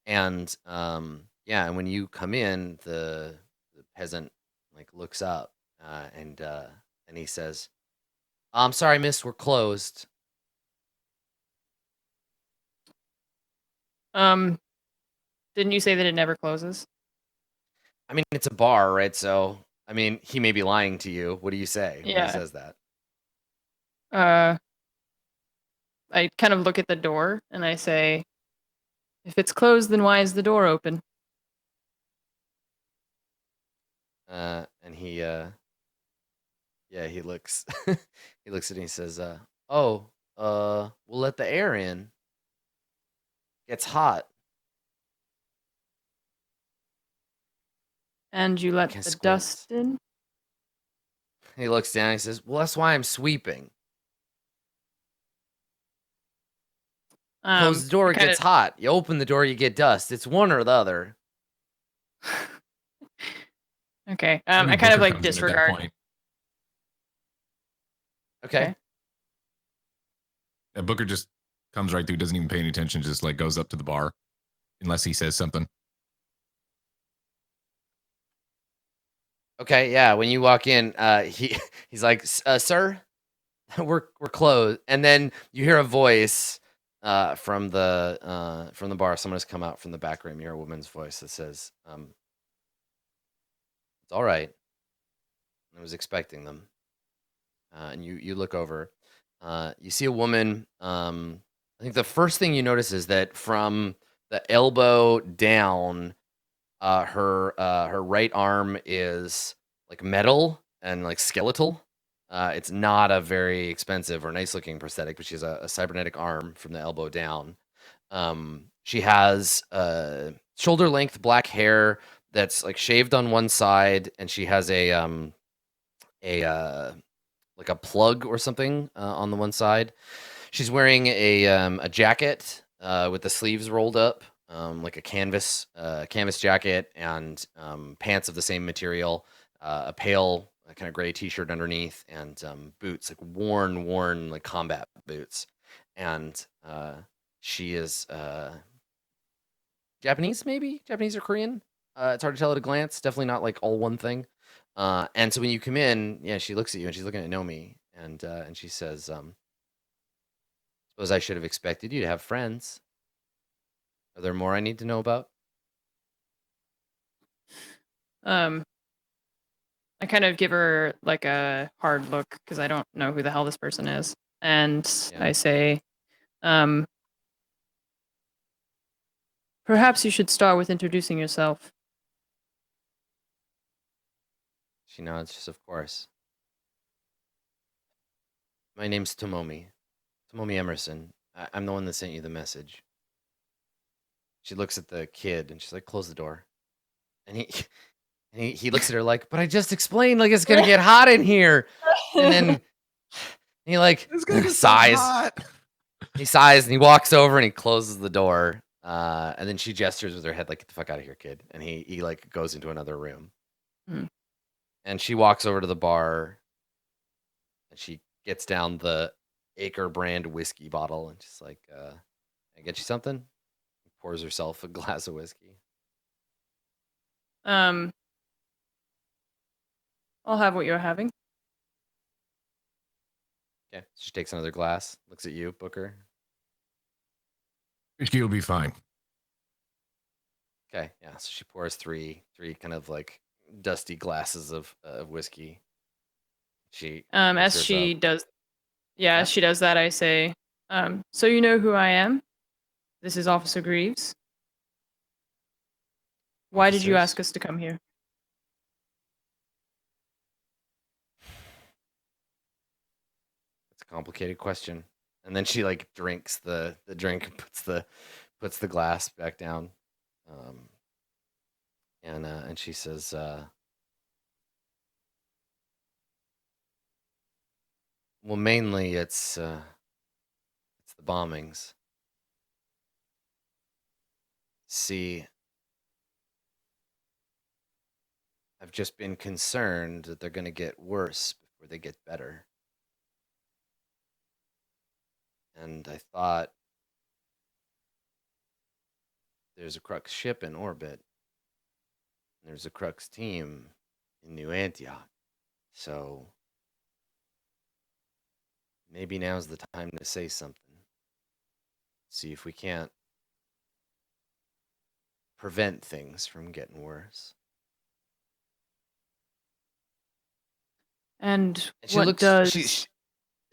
And and when you come in, the peasant like looks up, and he says, "I'm sorry, miss, we're closed." Didn't you say that it never closes? I mean, it's a bar, right? So, I mean, he may be lying to you. What do you say when he Yeah. says that? I kind of look at the door and I say, if it's closed, then why is the door open? And he he looks he looks at it and he says, "Oh, we'll let the air in. It's hot." And you let Kinda the squints. dust in? He looks down and he says, "Well, that's why I'm sweeping. Close the door, I it kinda gets hot. You open the door, you get dust. It's one or the other." Okay. Maybe I kind of Booker like comes in at that disregard. point. Okay. Yeah, Booker just comes right through, doesn't even pay any attention, just like goes up to the bar, unless he says something. Okay, yeah. When you walk in, he's like, "Sir, we're closed." And then you hear a voice from the bar. Someone has come out from the back room. You hear a woman's voice that says, "It's all right. I was expecting them." And you look over. You see a woman. I think the first thing you notice is that from the elbow down, her right arm is like metal and like skeletal. It's not a very expensive or nice looking prosthetic, but she has a cybernetic arm from the elbow down. She has shoulder length black hair that's like shaved on one side, and she has a like a plug or something on the one side. She's wearing a jacket with the sleeves rolled up, like a canvas jacket, and pants of the same material, a pale kind of gray T-shirt underneath, and boots, like worn like combat boots. And she is Japanese, maybe Japanese or Korean. It's hard to tell at a glance. Definitely not like all one thing. And so when you come in, yeah, she looks at you and she's looking at Nomi, and she says, "Suppose I should have expected you to have friends. Are there more I need to know about?" Um, I kind of give her like a hard look because I don't know who the hell this person is. And Yeah. I say, perhaps you should start with introducing yourself. She nods. She says, "Of course. My name's Tomomi. Tomomi Emerson. I'm the one that sent you the message." She looks at the kid and she's like, "Close the door." And he looks at her like, "But I just explained, like it's gonna get hot in here." And then he like It's gonna get so sighs. hot. He sighs and he walks over and he closes the door. And then she gestures with her head like, "Get the fuck out of here, kid." And he like goes into another room. Hmm. And she walks over to the bar and she gets down the Acre brand whiskey bottle and she's like, "I get you something?" Pours herself a glass of whiskey. I'll have what you're having. Okay. She takes another glass, looks at you, Booker. Whiskey will be fine. Okay, yeah. So she pours three kind of like dusty glasses of whiskey. She As stirs she up. does, Yeah. as she does that, I say, so you know who I am? This is Officer Greaves. Why did you ask Officers? us to come here? It's a complicated question. And then she like drinks the drink and puts the glass back down. And she says, "Well, mainly it's the bombings. See, I've just been concerned that they're going to get worse before they get better. And I thought there's a Crux ship in orbit. And there's a Crux team in New Antioch. So maybe now's the time to say something. See if we can't prevent things from getting worse." And And she what looks. does She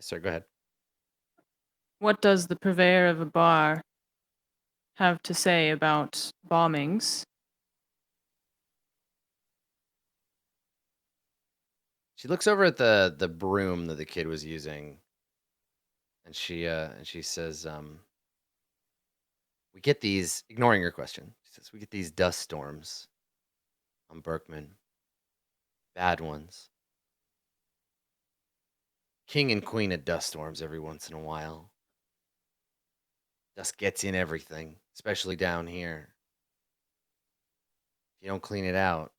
sorry, go ahead. what does the purveyor of a bar have to say about bombings? She looks over at the broom that the kid was using, and she says, "We get these." Ignoring your question, she says, "We get these dust storms on Berkman, bad ones. King and queen of dust storms every once in a while. Dust gets in everything, especially down here. If you don't clean it out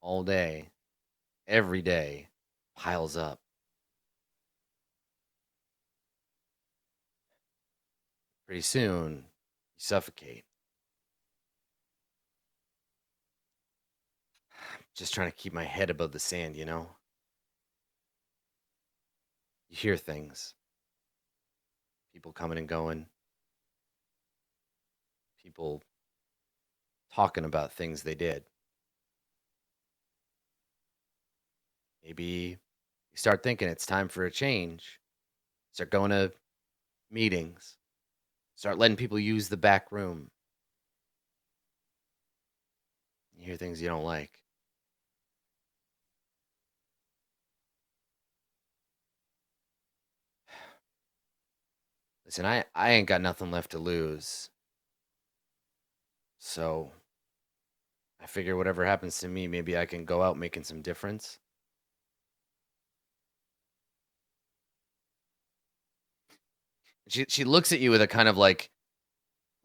all day, every day, piles up. Pretty soon, you suffocate." Just trying to keep my head above the sand, you know? You hear things. People coming and going. People talking about things they did. Maybe you start thinking it's time for a change. Start going to meetings. Start letting people use the back room. You hear things you don't like. Listen, I ain't got nothing left to lose. So I figure whatever happens to me, maybe I can go out making some difference. She looks at you with a kind of like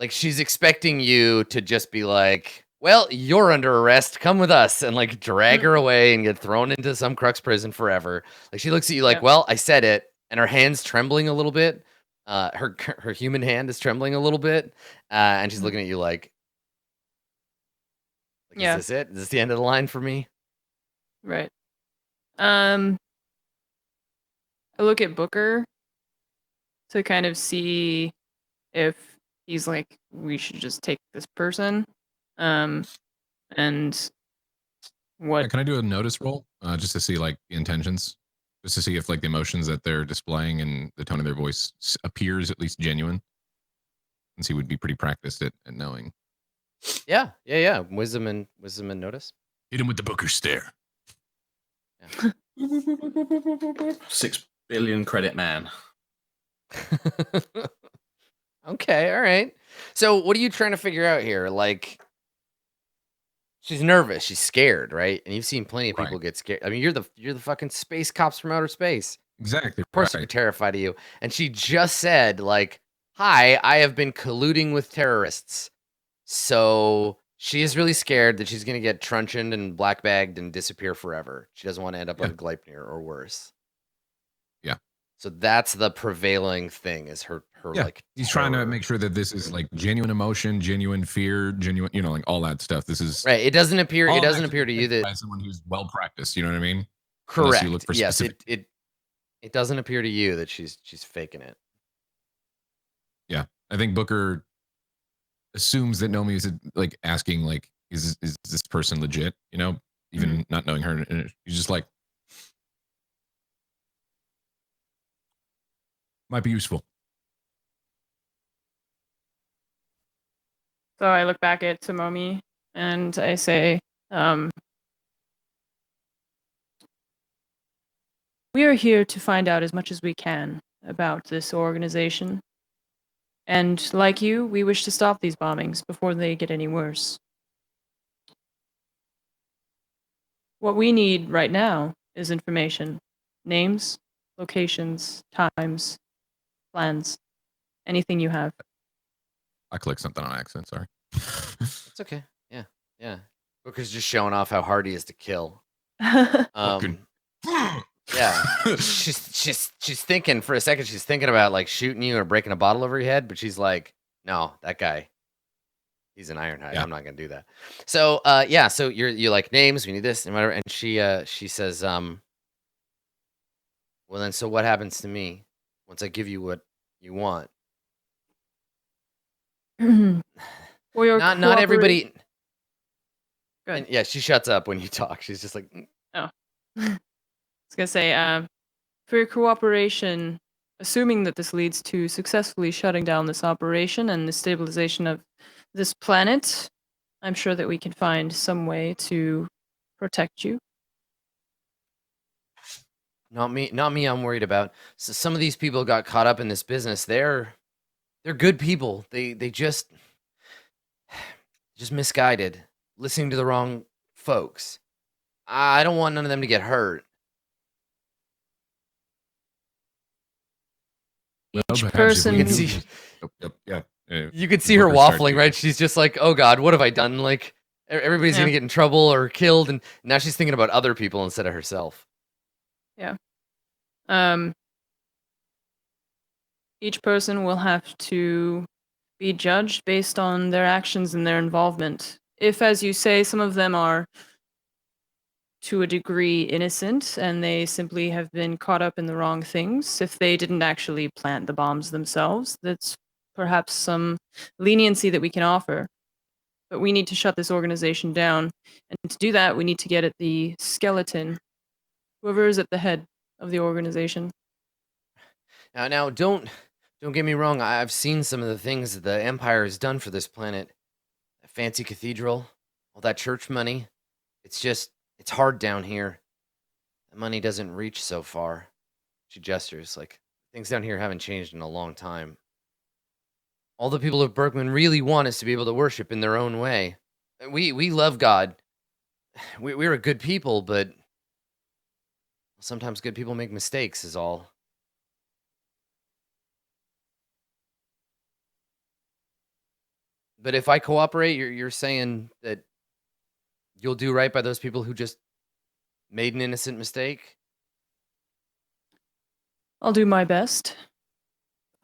she's expecting you to just be like, "Well, you're under arrest. Come with us," and like drag her away and get thrown into some crux prison forever. Like she looks at you like, Yep. "Well, I said it," and her hand's trembling a little bit. Her human hand is trembling a little bit, and she's looking at you like, Yeah. "Is this it? Is this the end of the line for me?" Right. I look at Booker to kind of see if he's like, we should just take this person. And Yeah, what can I do a notice roll just to see like the intentions, just to see if like the emotions that they're displaying and the tone of their voice appears at least genuine, since he would be pretty practiced at knowing. Yeah. Wisdom and notice. Hit him with the Booker stare. 6 billion credit man. Okay, all right. So what are you trying to figure out here? Like, she's nervous, she's scared, right? And you've seen plenty of people get scared. I mean, you're the fucking space cops from outer space. Exactly. Of course they're terrified of you. And she just said, like, "Hi, I have been colluding with terrorists." So she is really scared that she's gonna get truncheoned and blackbagged and disappear forever. She doesn't want to end up on Gleipnir or worse. Yeah. So that's the prevailing thing, is her like he's trying to terror. make sure that this is like genuine emotion, genuine fear, genuine, you know, like all that stuff. This is Right. It doesn't appear all to actually you that by someone who's well practiced, you know what I mean? correct. You look for Yes, specific. it doesn't appear to you that she's faking it. Yeah. I think Booker assumes that Nomi is like asking like is this person legit, you know, even not knowing her, and he's just like might be useful. So I look back at Tomomi and I say, we are here to find out as much as we can about this organization. And like you, we wish to stop these bombings before they get any worse. What we need right now is information. Names, locations, times, plans, anything you have. I clicked something on accident, sorry. It's okay. Yeah. Booker's just showing off how hard he is to kill. Yeah. she's thinking for a second, she's thinking about like shooting you or breaking a bottle over your head, but she's like, "No, that guy, he's an Ironhide. I'm not gonna do that." So so you're like, "Names, we need this and whatever," and she says, "Well then, so what happens to me once I give you what you want?" Not everybody. And yeah, she shuts up when you talk. She's just like, Oh. I was gonna say, for your cooperation, assuming that this leads to successfully shutting down this operation and the stabilization of this planet, I'm sure that we can find some way to protect you. Not me. Not me. I'm worried about. So some of these people got caught up in this business. They're good people. They just misguided, listening to the wrong folks. I don't want none of them to get hurt. Well, Each perhaps if person- we You can do- see- Yep. You could see her Booker start waffling, to- right? She's just like, "Oh God, what have I done? Like, everybody's Yeah. gonna get in trouble or killed," and now she's thinking about other people instead of herself. Each person will have to be judged based on their actions and their involvement. If, as you say, some of them are to a degree innocent and they simply have been caught up in the wrong things, if they didn't actually plant the bombs themselves, that's perhaps some leniency that we can offer. But we need to shut this organization down. And to do that, we need to get at the skeleton, whoever is at the head of the organization. Now, don't get me wrong. I've seen some of the things that the Empire has done for this planet. That fancy cathedral, all that church money. It's hard down here. The money doesn't reach so far. She gestures like things down here haven't changed in a long time. All the people of Berkman really want is to be able to worship in their own way. We love God. We're a good people, but sometimes good people make mistakes, is all. But if I cooperate, you're saying that you'll do right by those people who just made an innocent mistake? I'll do my best.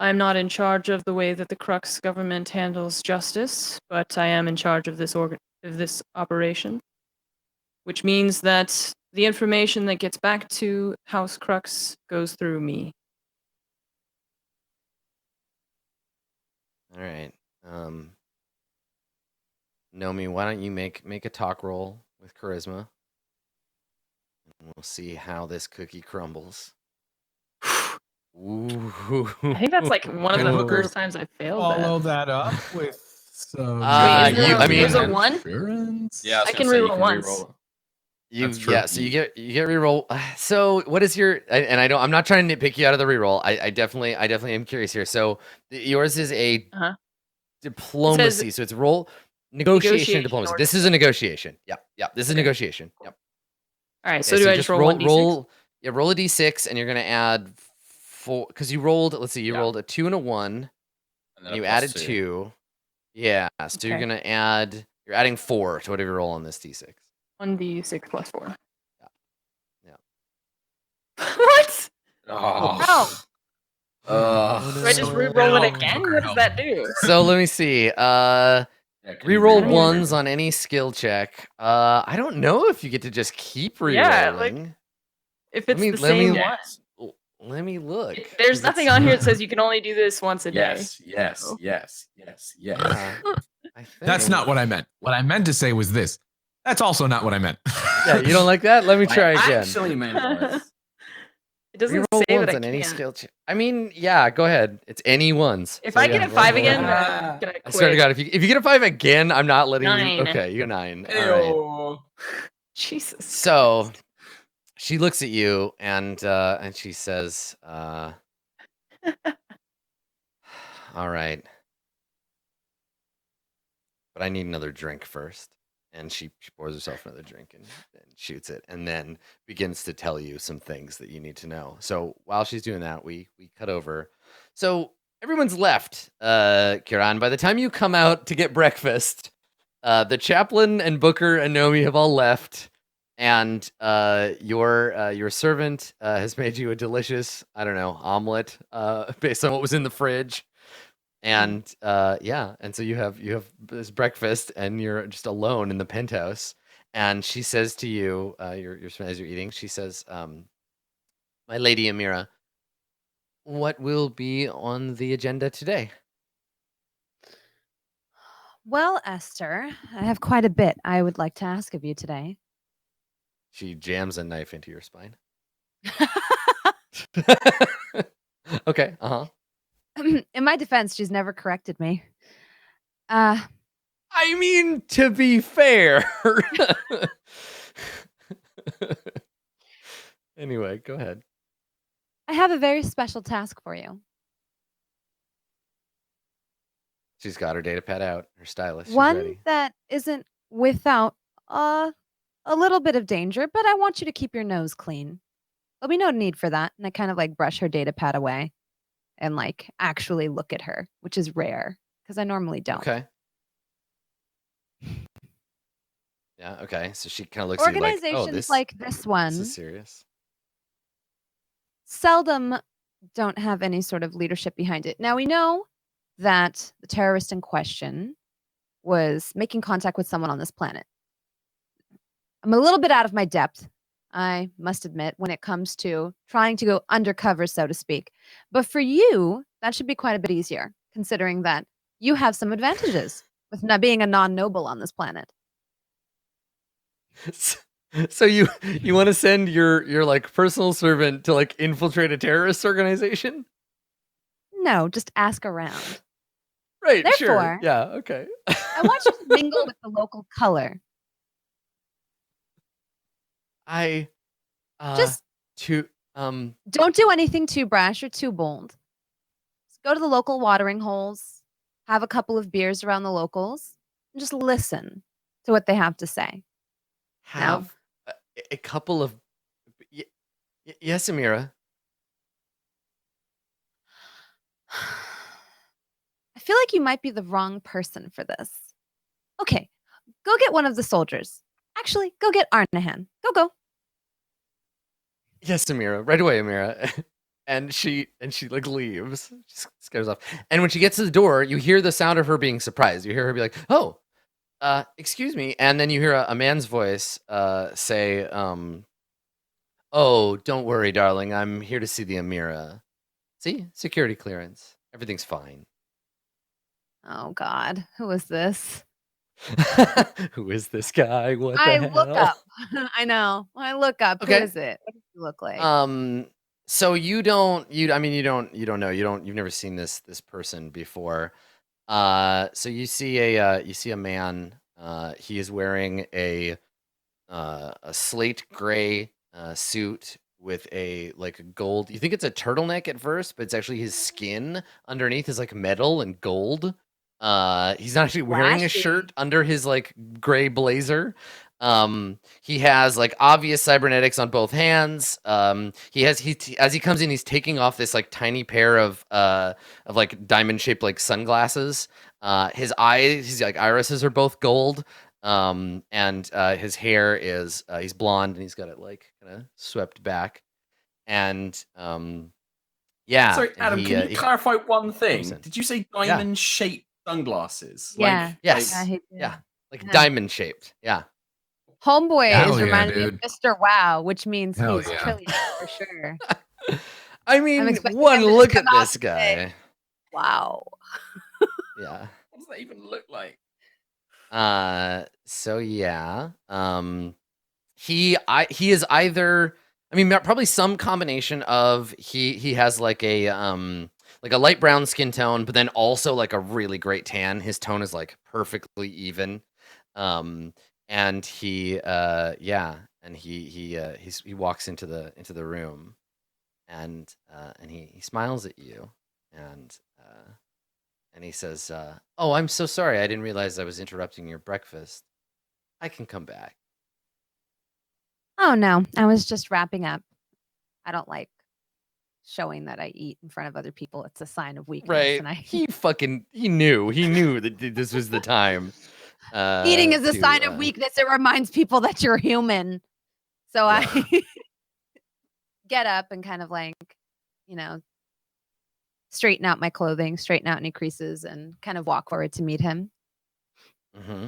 I'm not in charge of the way that the Crux government handles justice, but I am in charge of this operation, which means that the information that gets back to House Crux goes through me. All right. Nomi, why don't you make a talk roll with charisma? And we'll see how this cookie crumbles. Ooh. I think that's like one of the Ooh. first times I failed Follow that. that up with some. Wait, is there I mean- there's a one? Insurance? Yeah, I can reroll once. That's true. Yeah, so you get reroll. So what is your and I'm not trying to nitpick you out of the reroll. I definitely am curious here. So yours is a Uh-huh. diplomacy. So it's roll negotiation Negotiation and diplomacy. or- This is a negotiation. Yep. This is Okay. negotiation. Yep. All right, so Okay, do I just roll 1d6? roll a d6 and you're gonna add 4 because you rolled, let's see, you Yeah. rolled a 2 and a 1 And and you added 2. Yeah, so you're Okay. gonna you're adding 4 to whatever you roll on this d6. 1d6 plus 4. Yeah. What? Oh. Do I just re-roll it again? What does that do? So let me see. Yeah, can you Reroll reroll? ones on any skill check. I don't know if you get to just keep rerolling. Yeah, like, If it's the same one. Let me look. There's 'cause nothing it's- on here that says you can only do this once a day. Yes. Oh. Yeah. I That's think- not what I meant. What I meant to say was this. That's also not what I meant. Yeah, you don't like that? Let me try I again. actually meant was. It doesn't Reroll say ones that I on any can. skill check. I mean, yeah, go ahead. It's any ones. If So I yeah, get a roll 5 one. again, then Ah. I'm gonna I swear to quit. God, if you get a 5 again, I'm not letting you. 9. Okay, you got 9. All right. Ew. Jesus. So she looks at you and she says, all right. But I need another drink first. And she pours herself another drink and shoots it and then begins to tell you some things that you need to know. So while she's doing that, we cut over. So everyone's left, Kiran. By the time you come out to get breakfast, the chaplain and Booker and Nomi have all left. And your servant has made you a delicious, I don't know, omelet based on what was in the fridge. And and so you have this breakfast and you're just alone in the penthouse. And she says to you, as you're eating, she says, my lady Amira, what will be on the agenda today? Well, Esther, I have quite a bit I would like to ask of you today. She jams a knife into your spine. Okay. Uh-huh. In my defense, she's never corrected me. Uh, I mean, to be fair. Anyway, go ahead. I have a very special task for you. She's got her data pad out, her stylus. She's One ready. that isn't without a little bit of danger, but I want you to keep your nose clean. There'll be no need for that. And I kind of like brush her data pad away and like actually look at her, which is rare because I normally don't. Okay. Yeah, okay. So she kind of looks at you like, oh, Organizations this like this one is serious. seldom don't have any sort of leadership behind it. Now we know that the terrorist in question was making contact with someone on this planet. I'm a little bit out of my depth, I must admit, when it comes to trying to go undercover, so to speak. But for you, that should be quite a bit easier, considering that you have some advantages with not being a non-noble on this planet. So you want to send your like personal servant to like infiltrate a terrorist organization? No, just ask around. Right, sure. Therefore- Yeah, okay. I want you to mingle with the local color. I Just to don't do anything too brash or too bold. Just go to the local watering holes, have a couple of beers around the locals, and just listen to what they have to say. have a couple of yes, Amira. I feel like you might be the wrong person for this. Okay, go get one of the soldiers. Actually, go get Arnahan. Go. Yes, Amira. Right away, Amira. And she like leaves. She scares off. And when she gets to the door, you hear the sound of her being surprised. You hear her be like, "Oh, excuse me." And then you hear a man's voice say, "Oh, don't worry, darling. I'm here to see the Amira. See? Security clearance. Everything's fine." Oh God, who is this? Who is this guy? What the I hell? look up. I know. I look up. Okay. Who is it? What does he look like? So you don't know. You've never seen this person before. So you see a man. He is wearing a slate gray suit with a like a gold. You think it's a turtleneck at first, but it's actually his skin underneath is like metal and gold. He's not actually wearing a Flashy. shirt under his like gray blazer. He has like obvious cybernetics on both hands. As he comes in, he's taking off this like tiny pair of like diamond shaped like sunglasses. His eyes, his like irises are both gold. And his hair is he's blonde and he's got it like kind of swept back. And yeah. Sorry, and Adam, he, can you clarify one thing? comes in. Did you say diamond-shaped sunglasses? Yeah. Like, Yes. Yeah, he did. Yeah, like Yeah. diamond shaped. Yeah. Homeboy Hell is yeah, reminding me of dude. Mr. Wow, which means Hell he's yeah. trillion for sure. I mean, expecting one him to look come at out this and say- guy. Wow. Yeah. what does that even look like? So yeah. He is either, I mean, probably some combination of he has like a light brown skin tone, but then also like a really great tan. His tone is like perfectly even. And he walks into the room and he smiles at you and he says, "Oh, I'm so sorry. I didn't realize I was interrupting your breakfast. I can come back." Oh no, I was just wrapping up. I don't like showing that I eat in front of other people. It's a sign of weakness. Right. And I He knew that this was the time. eating is a to, sign of weakness. It reminds people that you're human. So Yeah. I get up and kind of like, straighten out my clothing, straighten out any creases, and kind of walk forward to meet him. Mm-hmm.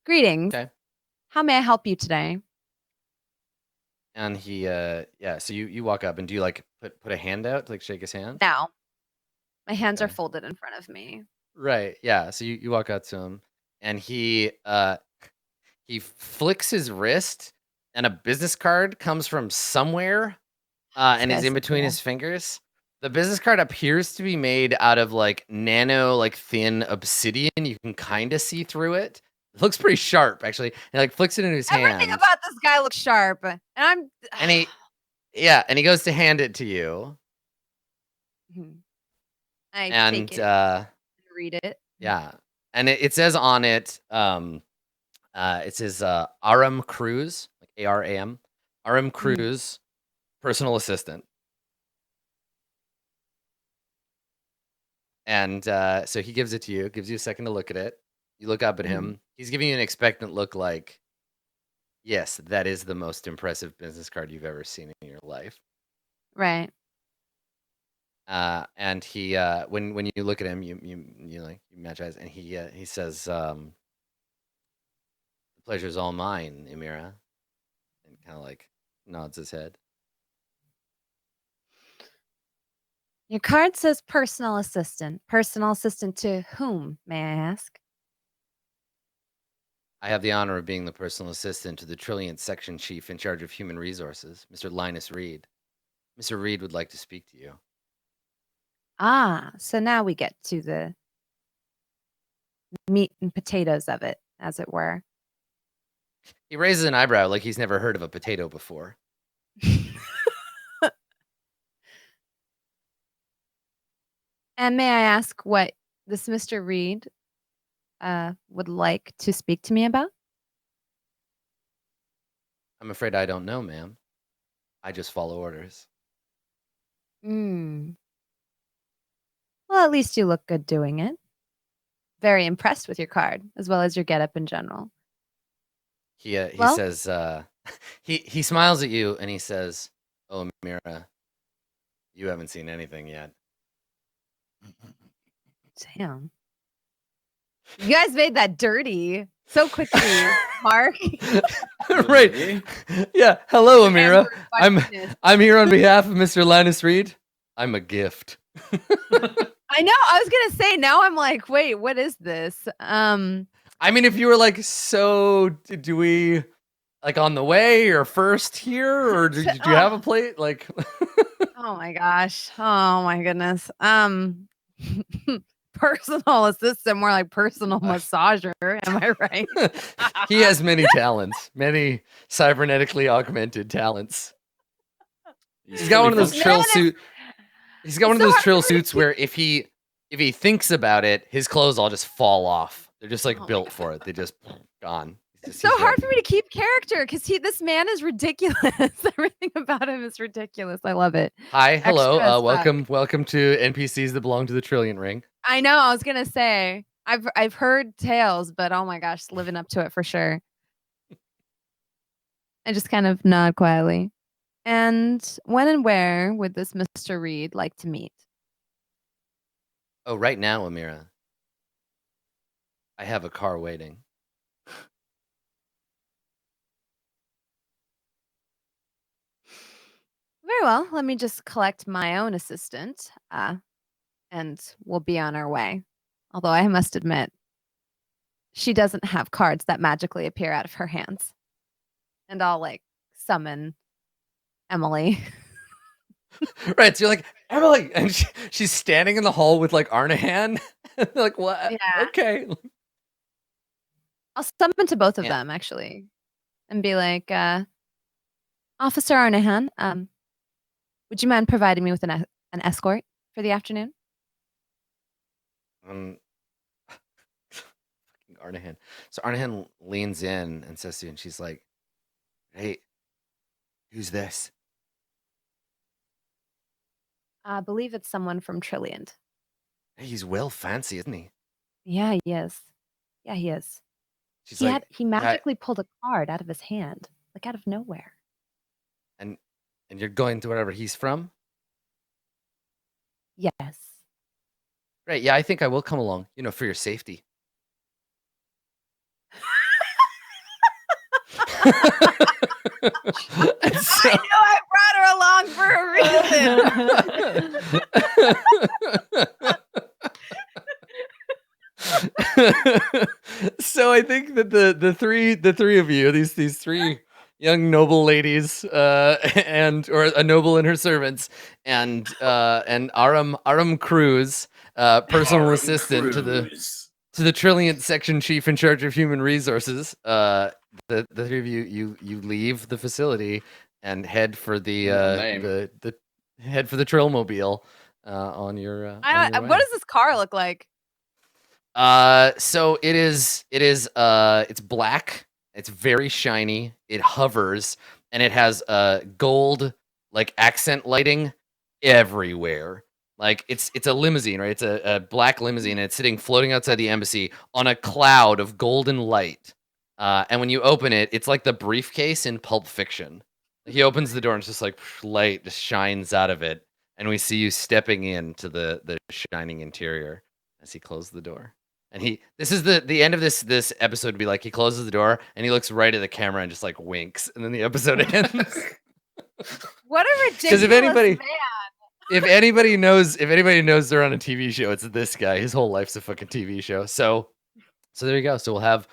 Greetings. Okay. How may I help you today? And he so you walk up and do you like put a hand out to like shake his hand? Now, my hands are Okay. folded in front of me. Right. Yeah. So you walk out to him and he flicks his wrist and a business card comes from somewhere and is guy's in so between cool. his fingers. The business card appears to be made out of like nano, like thin obsidian. You can kind of see through it. It looks pretty sharp, actually. He like flicks it in his Everything hand, about this guy looks sharp, and I'm. and he goes to hand it to you, I and take it and read it. yeah, and it says on it, it says Aram Cruz, like ARAM, Aram Cruz, personal assistant. And so he gives it to you, gives you a second to look at it. You look up at him. He's giving you an expectant look like, yes, that is the most impressive business card you've ever seen in your life. Right. And he, when you look at him, you match eyes, and he says, "The pleasure's all mine, Amira," and kind of like nods his head. Your card says personal assistant. Personal assistant to whom, may I ask? I have the honor of being the personal assistant to the Trillionth Section Chief in charge of Human Resources, Mr. Linus Reed. Mr. Reed would like to speak to you. Ah, so now we get to the meat and potatoes of it, as it were. He raises an eyebrow like he's never heard of a potato before. And may I ask what this Mr. Reed would like to speak to me about? I'm afraid I don't know, ma'am. I just follow orders. Well, at least you look good doing it. Very impressed with your card, as well as your getup in general. He Well- says, he smiles at you and he says, "Oh, Mira, you haven't seen anything yet." Damn. You guys made that dirty so quickly, Mark. Right. Yeah. Hello, Amira. Amber, goodness. I'm here on behalf of Mr. Linus Reed. I'm a gift. I know. I was gonna say. Now I'm like, wait, what is this? I mean, if you were like, so do we like on the way or first here, or did you have a plate? Like, Oh my gosh. Oh my goodness. Personal assistant, more like personal massager. Am I right? he has many talents, many cybernetically augmented talents. He's got one of those trill suit. He's got one of those trill suits where if he thinks about it, his clothes all just fall off. They're just like built for it. They just gone. It's so hard for me to keep character because this man is ridiculous. Everything about him is ridiculous. I love it. Hi, hello, Extra as welcome to NPCs that belong to the Trillion Ring. I know. I was gonna say I've heard tales, but oh my gosh, living up to it for sure. I just kind of nod quietly. And when and where would this Mr. Reed like to meet? Oh, right now, Amira. I have a car waiting. Very well. Let me just collect my own assistant, and we'll be on our way. Although I must admit, she doesn't have cards that magically appear out of her hands. And I'll like summon Emily. Right, so you're like, Emily, and she's standing in the hall with like Arnahan. Like, what? Yeah. Okay. I'll summon to both of Yeah. them actually, and be like, Officer Arnahan, would you mind providing me with an escort for the afternoon? Fucking Arnahan. So Arnahan leans in and says to you, and she's like, "Hey, who's this?" I believe it's someone from Trillion. Hey, he's well fancy, isn't he? Yeah, he is. Yeah, he is. She's He like, he magically pulled a card out of his hand, like out of nowhere. and you're going to wherever he's from? Yes. Right, yeah, I think I will come along, for your safety. And so- I knew I brought her along for a reason. So I think that the three of you, these three, young noble ladies, and or a noble and her servants, and Aram Cruz, personal assistant to the Trillionth section chief in charge of human resources. The three of you leave the facility and head for the head for the Trillmobile on your way. What does this car look like? So it's black. It's very shiny. It hovers, and it has gold like accent lighting everywhere. Like it's a limousine, right? It's a black limousine, and it's sitting floating outside the embassy on a cloud of golden light. And when you open it, it's like the briefcase in Pulp Fiction. He opens the door, and it's just like light just shines out of it, and we see you stepping into the shining interior as he closed the door. And this is the end of this episode would be like he closes the door and he looks right at the camera and just like winks, and then the episode ends. What a ridiculous Because man. if anybody knows they're on a TV show, it's this guy. His whole life's a fucking TV show. So there you go. So we'll have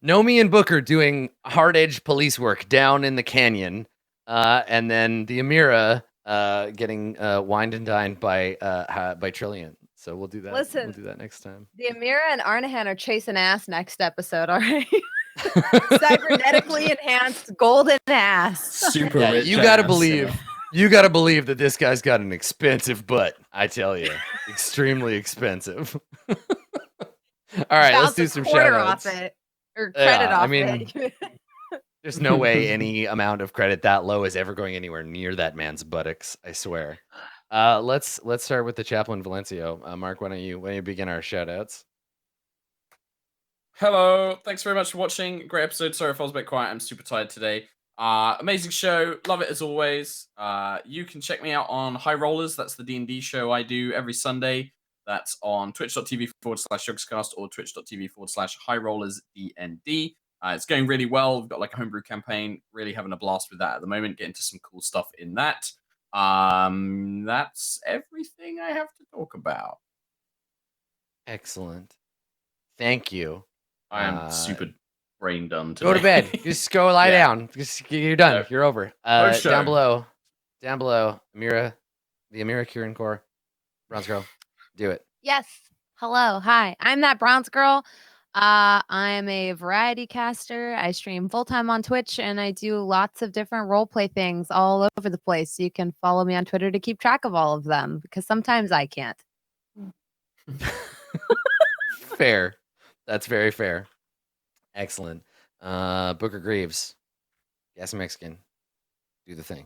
Nomi and Booker doing hard-edged police work down in the canyon, and then the Amira getting wined and dined by Trillion. So we'll do that. Listen, we'll do that next time. The Amira and Arnahan are chasing ass next episode, all right? Cybernetically enhanced golden ass. Super Yeah, rich. you gotta ass. believe. You gotta believe that this guy's got an expensive butt. I tell you, extremely expensive. All right, let's do some shout outs. Off it, or credit off I mean, it. there's no way any amount of credit that low is ever going anywhere near that man's buttocks. I swear. Let's start with the Chaplain Valencio. Mark, why don't you begin our shout outs? Hello, thanks very much for watching. Great episode. Sorry if I was a bit quiet. I'm super tired today. Amazing show. Love it as always. You can check me out on High Rollers. That's the D&D show I do every Sunday. That's on twitch.tv/Yogscast or twitch.tv/HighRollersDND. It's going really well. We've got like a homebrew campaign. Really having a blast with that at the moment. Getting to some cool stuff in that. That's everything I have to talk about. Excellent. Thank you. I am super brain done today. Go to bed. Just go lie down. You're done. Yeah. You're over. Down below, Amira, the Amira Kieran Core, Bronze Girl, do it. Yes. Hello. Hi. I'm that Bronze Girl. I'm a variety caster. I stream full-time on Twitch, and I do lots of different role play things all over the place. So you can follow me on Twitter to keep track of all of them, because sometimes I can't. Fair. That's very fair. Excellent. Booker Greaves, GassyMexican, do the thing.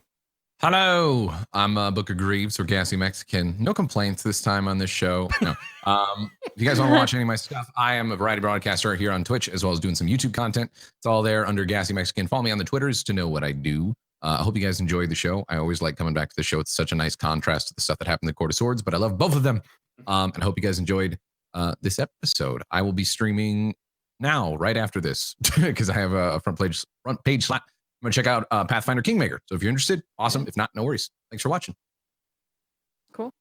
Hello, I'm Booker Greaves or GassyMexican. No complaints this time on this show. No. If you guys want to watch any of my stuff, I am a variety broadcaster here on Twitch, as well as doing some YouTube content. It's all there under GassyMexican. Follow me on the Twitters to know what I do. I hope you guys enjoyed the show. I always like coming back to the show. It's such a nice contrast to the stuff that happened in the Court of Swords, but I love both of them. And I hope you guys enjoyed this episode. I will be streaming now, right after this, because I have a front page slap. I'm going to check out Pathfinder Kingmaker. So if you're interested, awesome. If not, no worries. Thanks for watching. Cool.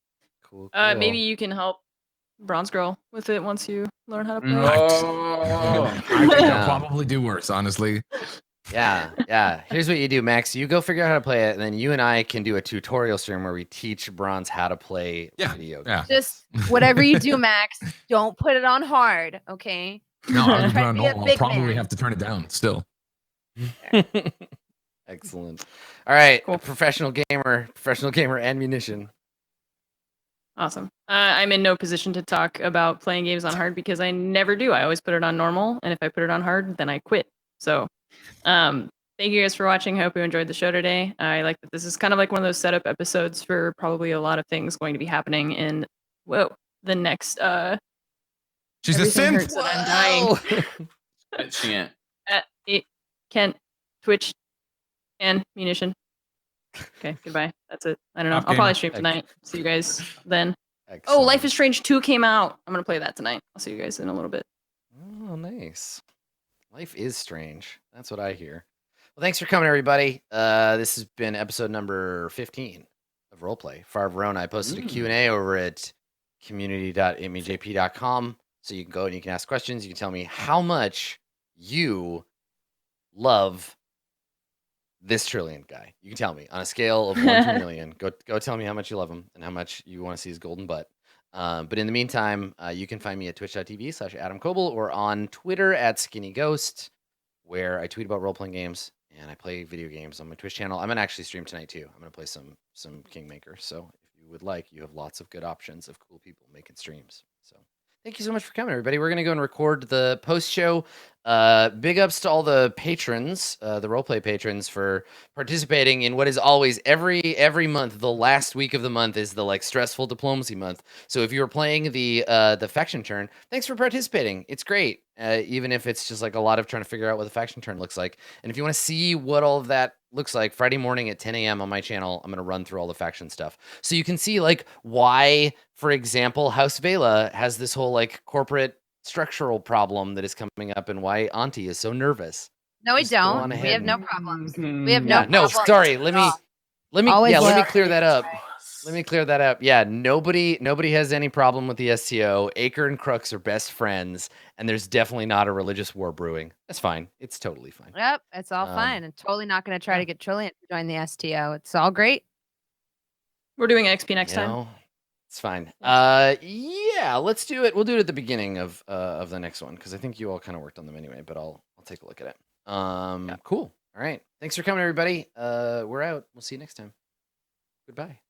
Cool. Maybe you can help Bronze Girl with it once you learn how to play. I think I'll probably do worse, honestly. Yeah. Here's what you do, Max. You go figure out how to play it, and then you and I can do a tutorial stream where we teach Bronze how to play video games. Yeah. Just whatever you do, Max, don't put it on hard, okay? No, Try to be a I'll big probably man. have to turn it down still. Excellent. All right, Cool. professional gamer, AnneMunition. Awesome. I'm in no position to talk about playing games on hard because I never do. I always put it on normal, and if I put it on hard, then I quit. So, thank you guys for watching. I hope you enjoyed the show today. I like that this is kind of like one of those setup episodes for probably a lot of things going to be happening in the next. She's a Everything synth. hurts that I'm dying. She ain't. Kent, Twitch, and Munition. Okay, goodbye. That's it. I don't know. Off I'll probably game. stream tonight. See you guys then. Excellent. Oh, Life is Strange 2 came out. I'm going to play that tonight. I'll see you guys in a little bit. Oh, nice. Life is strange. That's what I hear. Well, thanks for coming, everybody. This has been episode number 15 of RollPlay. Far Verona. I posted a Q&A over at community.itmeJP.com. So you can go and you can ask questions. You can tell me how much you love this Trillion guy. You can tell me on a scale of 1 to a million. Go tell me how much you love him and how much you want to see his golden butt. But in the meantime, you can find me at twitch.tv/AdamKoble or on Twitter at skinnyghost, where I tweet about role-playing games and I play video games on my Twitch channel. I'm gonna actually stream tonight too. I'm gonna play some Kingmaker. So if you would like, you have lots of good options of cool people making streams. So thank you so much for coming, everybody. We're gonna go and record the post-show. Big ups to all the patrons, the roleplay patrons, for participating in what is always every month. The last week of the month is the like stressful diplomacy month. So if you were playing the faction turn, thanks for participating. It's great, even if it's just like a lot of trying to figure out what the faction turn looks like. And if you want to see what all of that looks like, Friday morning at 10 a.m. on my channel, I'm gonna run through all the faction stuff, so you can see like why, for example, House Vela has this whole like corporate structural problem that is coming up, and why Auntie is so nervous. No, we Just go on don't. We ahead have no and- problems. Mhm. We have Yeah, no, problems sorry. at Let me all. let me Always let me loyal. clear that up. Let me clear that up. Yeah, nobody has any problem with the STO. Acre and Crux are best friends, and there's definitely not a religious war brewing. That's fine. It's totally fine. Yep, it's all Um, fine. And totally not going to try yeah. to get Trillion to join the STO. It's all great. We're doing XP next You time. know, it's fine. Yes. Yeah, let's do it. We'll do it at the beginning of the next one, because I think you all kind of worked on them anyway. But I'll take a look at it. Cool. All right. Thanks for coming, everybody. We're out. We'll see you next time. Goodbye.